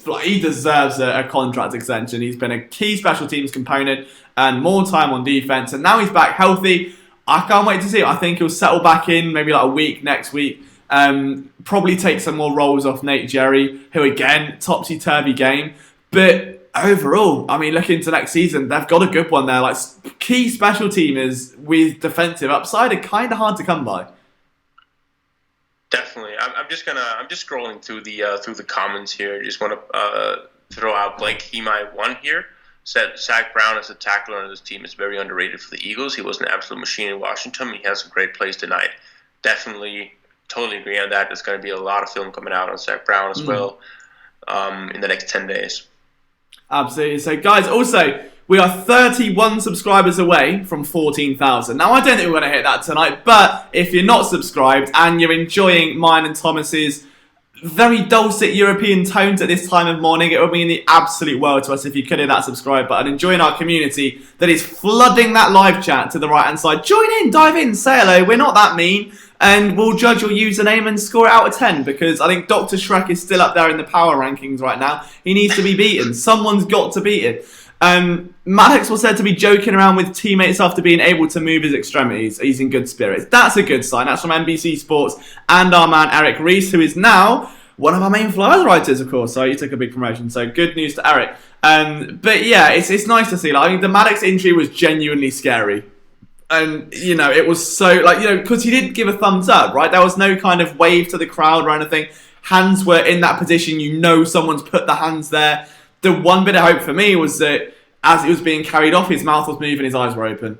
like, he deserves a contract extension. He's been a key special teams component and more time on defense. And now he's back healthy. I can't wait to see it. I think he'll settle back in maybe like a week next week. Probably take some more roles off Nate Jerry, who again, topsy-turvy game. But overall, I mean, looking to next season, they've got a good one there. Like key special teamers with defensive upside are kind of hard to come by. Definitely, I'm just scrolling through the comments here. Just want to throw out Blake Hemai 1 here. Said Zach Brown as a tackler on this team is very underrated for the Eagles. He was an absolute machine in Washington. He has some great plays tonight. Definitely, totally agree on that. There's going to be a lot of film coming out on Zach Brown as well in the next 10 days. Absolutely. So, guys, also, we are 31 subscribers away from 14,000. Now, I don't think we're going to hit that tonight, but if you're not subscribed and you're enjoying mine and Thomas's very dulcet European tones at this time of morning, it would mean the absolute world to us if you could hit that subscribe button. Enjoying our community that is flooding that live chat to the right-hand side. Join in, dive in, say hello. We're not that mean. And we'll judge your username and score it out of 10 because I think Dr. Shrek is still up there in the power rankings right now. He needs to be beaten. Someone's got to beat him. Maddox was said to be joking around with teammates after being able to move his extremities. He's in good spirits. That's a good sign. That's from NBC Sports and our man Eric Reese, who is now one of our main Flyers writers, of course. So he took a big promotion. So good news to Eric. But yeah, it's nice to see. Like, I mean, the Maddox injury was genuinely scary. And, you know, it was so, like, you know, because he didn't give a thumbs up, right? There was no kind of wave to the crowd or anything. Hands were in that position. You know someone's put the hands there. The one bit of hope for me was that as it was being carried off, his mouth was moving, his eyes were open.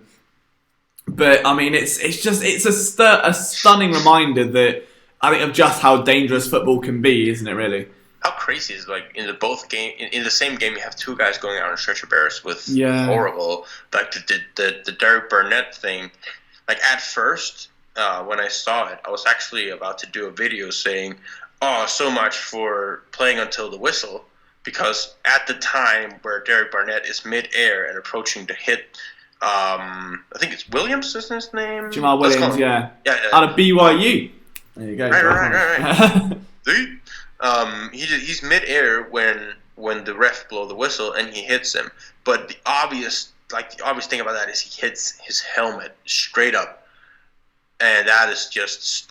But, I mean, it's a stunning reminder that, I think, of just how dangerous football can be, isn't it, really? How crazy is it, like in the same game you have two guys going out on stretcher bears with horrible, like the Derek Barnett thing. Like at first, when I saw it, I was actually about to do a video saying, "Oh, so much for playing until the whistle," because at the time where Derek Barnett is mid-air and approaching to hit, I think it's Williams, isn't his name? Jamal Williams, yeah, out of BYU. There you go. Right. He's mid-air when the ref blow the whistle and he hits him. But the obvious thing about that is he hits his helmet straight up, and that is just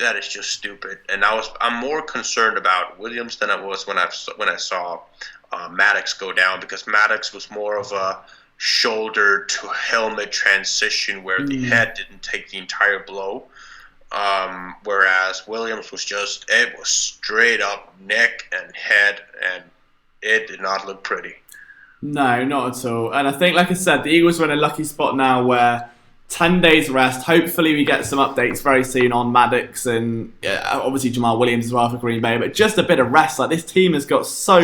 stupid. And I'm more concerned about Williams than I was when I saw Maddox go down, because Maddox was more of a shoulder to helmet transition where the head didn't take the entire blow. Whereas Williams was straight up neck and head, and it did not look pretty. No, not at all. And I think, like I said, the Eagles are in a lucky spot now where 10 days rest. Hopefully we get some updates very soon on Maddox and obviously Jamal Williams as well for Green Bay, but just a bit of rest. Like, this team has got so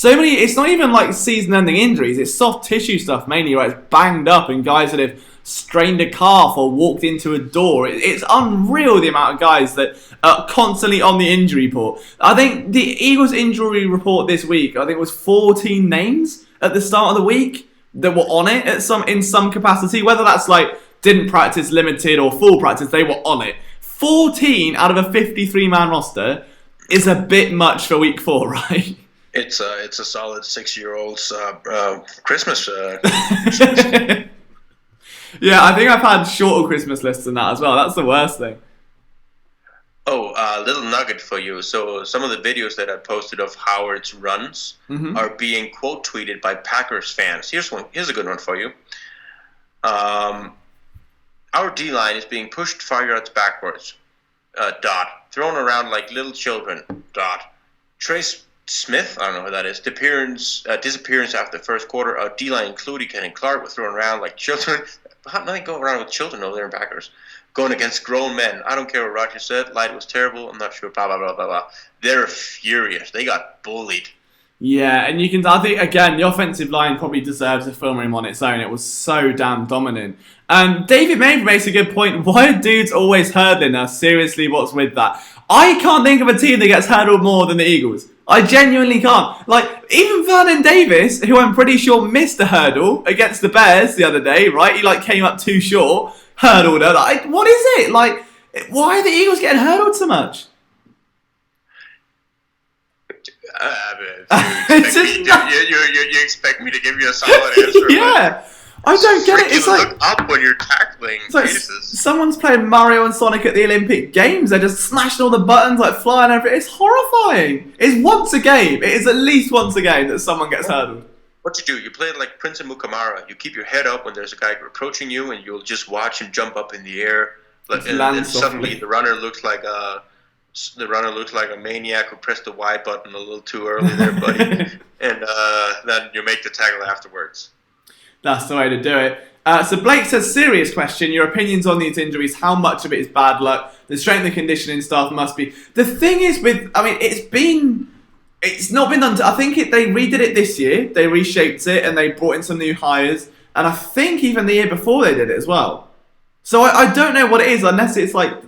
many, it's not even like season-ending injuries, it's soft tissue stuff mainly, where it's banged up and guys that have strained a calf or walked into a door. It's unreal the amount of guys that are constantly on the injury report. I think the Eagles injury report this week, I think it was 14 names at the start of the week that were on it in some capacity, whether that's like didn't practice, limited or full practice, they were on it. 14 out of a 53-man roster is a bit much for week 4, right? It's a solid 6-year-old's Christmas. Yeah, I think I've had shorter Christmas lists than that as well. That's the worst thing. Oh, a little nugget for you. So some of the videos that I posted of Howard's runs are being quote tweeted by Packers fans. Here's a good one for you. Our D-line is being pushed 5 yards backwards. Thrown around like little children. Trace Smith, I don't know who that is, disappearance after the first quarter. D-line including Kenny Clark were thrown around like children. Nothing going around with children over there in Packers. Going against grown men. I don't care what Roger said. Light was terrible. I'm not sure. Blah, blah, blah, blah, blah. They're furious. They got bullied. Yeah, and I think, again, the offensive line probably deserves a film room on its own. It was so damn dominant. David Maver makes a good point. Why are dudes always hurdling us? Seriously, what's with that? I can't think of a team that gets hurdled more than the Eagles. I genuinely can't. Like, even Vernon Davis, who I'm pretty sure missed a hurdle against the Bears the other day, right? He, came up too short, hurdled her. Like, what is it? Like, why are the Eagles getting hurdled so much? You expect me to give you a solid answer? Yeah. I don't get it. It's like look up when you're tackling. It's like someone's playing Mario and Sonic at the Olympic Games. They're just smashing all the buttons, flying over it. It's horrifying. It's once a game. It is at least once a game that someone gets hurdled. What you do? You play it like Prince and Mukamara. You keep your head up when there's a guy approaching you, and you'll just watch him jump up in the air. And suddenly the runner looks like a maniac who pressed the Y button a little too early there, buddy. And then you make the tackle afterwards. That's the way to do it. So Blake says, serious question. Your opinions on these injuries, how much of it is bad luck? The strength and conditioning staff must be... The thing is it's not been done... I think they redid it this year. They reshaped it and they brought in some new hires. And I think even the year before they did it as well. So I don't know what it is unless it's I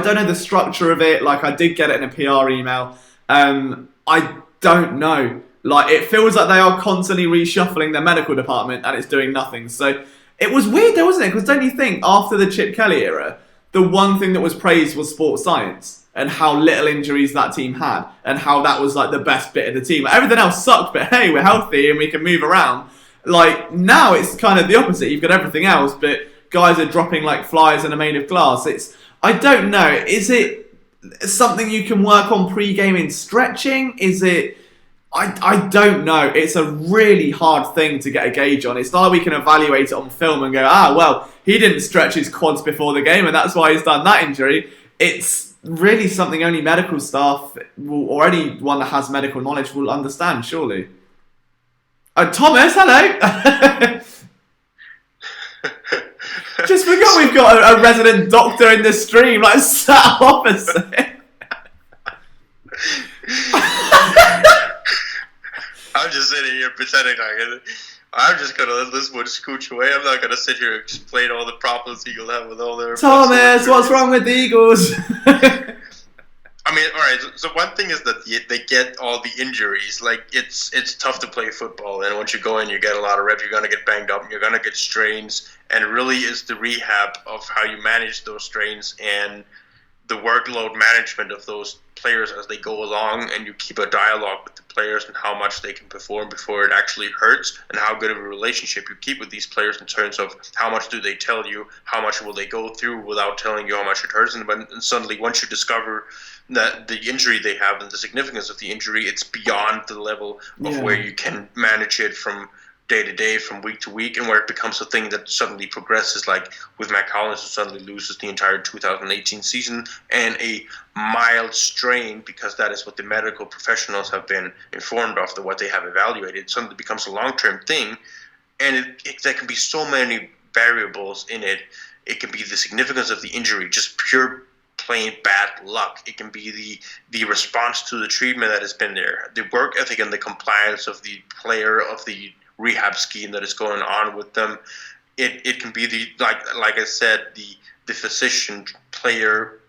don't know the structure of it. I did get it in a PR email. I don't know. It feels like they are constantly reshuffling their medical department and it's doing nothing. So it was weird though, wasn't it? Because don't you think after the Chip Kelly era, the one thing that was praised was sports science and how little injuries that team had and how that was the best bit of the team. Everything else sucked, but hey, we're healthy and we can move around. Now it's kind of the opposite. You've got everything else, but guys are dropping like flies and are made of glass. I don't know. Is it something you can work on pre-gaming stretching? Is it... I don't know. It's a really hard thing to get a gauge on. It's not like we can evaluate it on film and go, well, he didn't stretch his quads before the game and that's why he's done that injury. It's really something only medical staff or anyone that has medical knowledge will understand, surely. Thomas, hello! Just forgot we've got a resident doctor in the stream, sat opposite. I'm just sitting here pretending I'm just going to let this one scooch away. I'm not going to sit here and explain all the problems Eagles have with all their... Thomas, what's wrong with the Eagles? I mean, all right, so one thing is that they get all the injuries. It's tough to play football, and once you go in, you get a lot of reps, you're going to get banged up, you're going to get strains, and really it's the rehab of how you manage those strains and the workload management of those players as they go along, and you keep a dialogue with the players and how much they can perform before it actually hurts, and how good of a relationship you keep with these players in terms of how much do they tell you, how much will they go through without telling you how much it hurts, and suddenly once you discover that the injury they have and the significance of the injury, it's beyond the level of where you can manage it from day to day, from week to week, and where it becomes a thing that suddenly progresses, like with Matt Collins, who suddenly loses the entire 2018 season and a mild strain, because that is what the medical professionals have been informed of, what they have evaluated. It suddenly becomes a long-term thing, and there can be so many variables in it. It can be the significance of the injury, just pure plain bad luck. It can be the response to the treatment that has been there, the work ethic and the compliance of the player, of the rehab scheme that is going on with them. It can be like I said, the physician player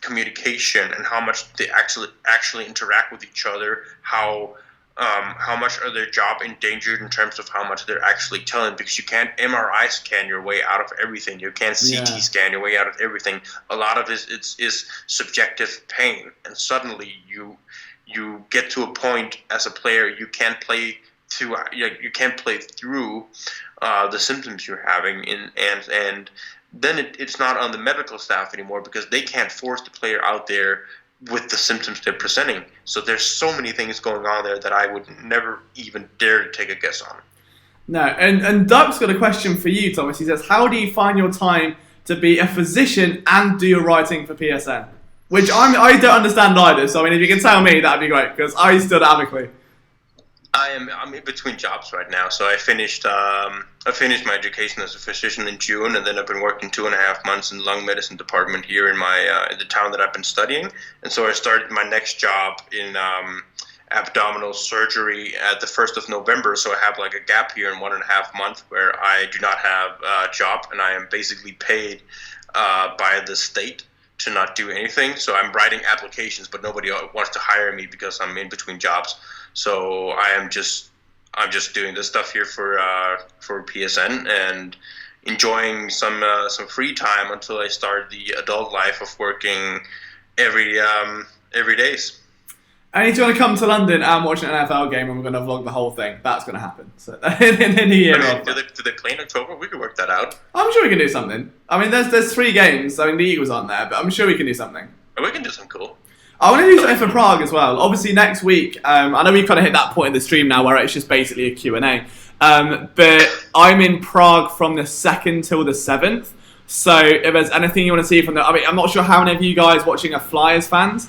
communication and how much they actually interact with each other, how much are their job endangered in terms of how much they're actually telling, because you can't MRI scan your way out of everything. You can't CT scan your way out of everything. A lot of it is subjective pain, and suddenly you get to a point as a player you can't play through the symptoms you're having, and then it's not on the medical staff anymore, because they can't force the player out there with the symptoms they're presenting. So there's so many things going on there that I would never even dare to take a guess on. No, and Doug's got a question for you, Thomas. He says, how do you find your time to be a physician and do your writing for PSN? Which I don't understand either. So I mean, if you can tell me, that'd be great because I still don't have a clue. I'm in between jobs right now. So I finished my education as a physician in June, and then I've been working 2.5 months in the lung medicine department here in my in the town that I've been studying. And so I started my next job in abdominal surgery at the 1st of November. So I have like a gap here in 1.5 months where I do not have a job, and I am basically paid by the state to not do anything. So I'm writing applications, but nobody wants to hire me because I'm in between jobs. So I'm just doing this stuff here for PSN and enjoying some free time until I start the adult life of working every days. And if you want to come to London and watch an NFL game and we're going to vlog the whole thing, that's going to happen. So in the year. Do they play in October? We could work that out. I'm sure we can do something. I mean, there's 3 games. I mean, the Eagles aren't there, but I'm sure we can do something. We can do something cool. I want to do something for Prague as well. Obviously, next week, I know we've kind of hit that point in the stream now where it's just basically a Q&A. But I'm in Prague from the 2nd till the 7th. So if there's anything you want to see from I mean, I'm not sure how many of you guys watching are Flyers fans.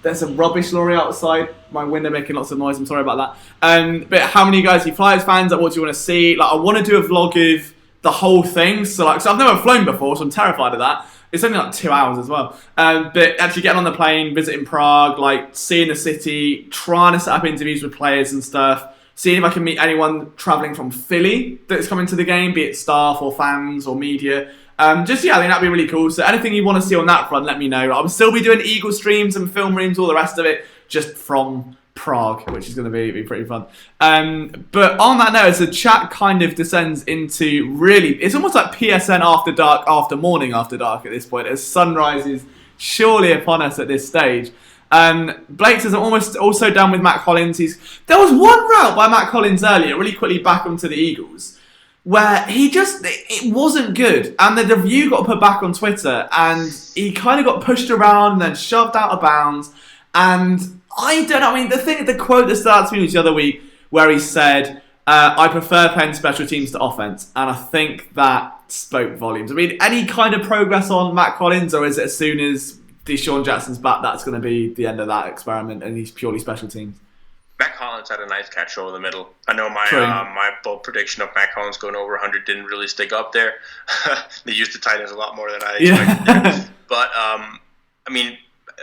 There's a rubbish lorry outside my window making lots of noise. I'm sorry about that. But how many of you guys are Flyers fans? Like, what do you want to see? Like, I want to do a vlog of the whole thing. So I've never flown before, so I'm terrified of that. It's only like 2 hours as well. But actually getting on the plane, visiting Prague, like seeing the city, trying to set up interviews with players and stuff, seeing if I can meet anyone travelling from Philly that's coming to the game, be it staff or fans or media. I think that'd be really cool. So anything you want to see on that front, let me know. I'll still be doing Eagle streams and film rooms, all the rest of it, just from Prague, which is going to be pretty fun. But on that note, as the chat kind of descends into really, it's almost like PSN after dark, after morning after dark at this point, as sunrise is surely upon us at this stage. Blake says I'm almost also done with Matt Collins. There was one route by Matt Collins earlier, really quickly back onto the Eagles, where it wasn't good, and the review got put back on Twitter, and he kind of got pushed around and then shoved out of bounds, and I don't know, I mean, the quote that stood out to me was the other week, where he said, I prefer playing special teams to offense, and I think that spoke volumes. I mean, any kind of progress on Matt Collins, or is it as soon as Deshaun Jackson's back, that's going to be the end of that experiment, and he's purely special teams? Matt Collins had a nice catch over the middle. I know my bold prediction of Matt Collins going over 100 didn't really stick up there. They used the tight ends a lot more than I expected there. But, I mean,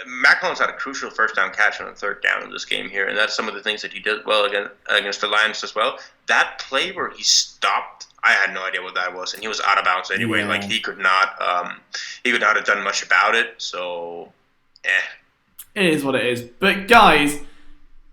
Matt Collins had a crucial first down catch on the 3rd down in this game here, and that's some of the things that he did well against the Lions as well. That play where he stopped, I had no idea what that was, and he was out of bounds anyway. Yeah. Like, he could not have done much about it, so, It is what it is. But, guys,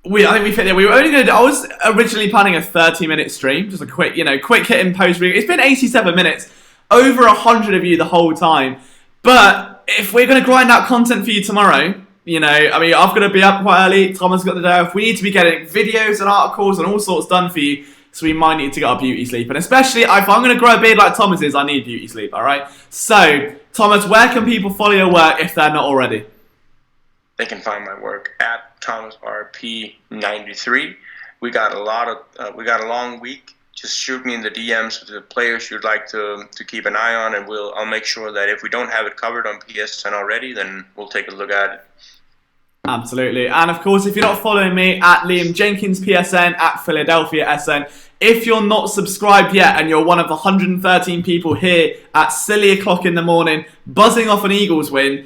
I think we fit there. We were only going to. I was originally planning a 30-minute stream, just a quick hit and post. It's been 87 minutes, over 100 of you the whole time. But if we're going to grind out content for you tomorrow, I mean, I've got to be up quite early. Thomas got the day off. We need to be getting videos and articles and all sorts done for you. So we might need to get our beauty sleep. And especially if I'm going to grow a beard like Thomas's, I need beauty sleep. All right. So Thomas, where can people follow your work if they're not already? They can find my work at ThomasRP93. We got a long week. Just shoot me in the DMs with the players you'd like to keep an eye on, and I'll make sure that if we don't have it covered on PSN already, then we'll take a look at it. Absolutely. And of course, if you're not following me, at Liam Jenkins PSN, at Philadelphia SN. If you're not subscribed yet and you're one of the 113 people here at silly o'clock in the morning, buzzing off an Eagles win,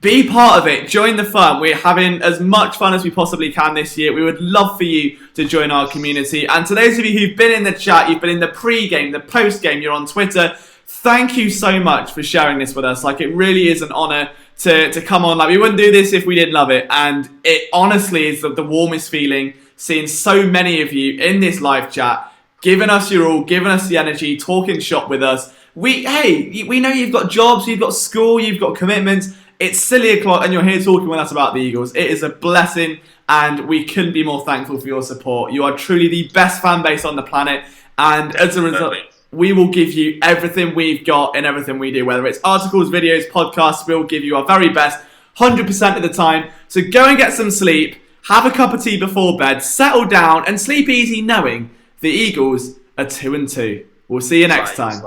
be part of it. Join the fun. We're having as much fun as we possibly can this year. We would love for you to join our community. And to those of you who've been in the chat, you've been in the pre-game, the post-game, you're on Twitter, thank you so much for sharing this with us. Like, it really is an honour to come on. Like, we wouldn't do this if we didn't love it. And it honestly is the warmest feeling, seeing so many of you in this live chat, giving us your all, giving us the energy, talking shop with us. We know you've got jobs, you've got school, you've got commitments. It's silly o'clock and you're here talking with us about the Eagles. It is a blessing and we couldn't be more thankful for your support. You are truly the best fan base on the planet, and as a result, we will give you everything we've got and everything we do, whether it's articles, videos, podcasts. We'll give you our very best 100% of the time. So go and get some sleep, have a cup of tea before bed, settle down and sleep easy knowing the Eagles are 2-2. We'll see you next time.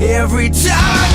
Every time I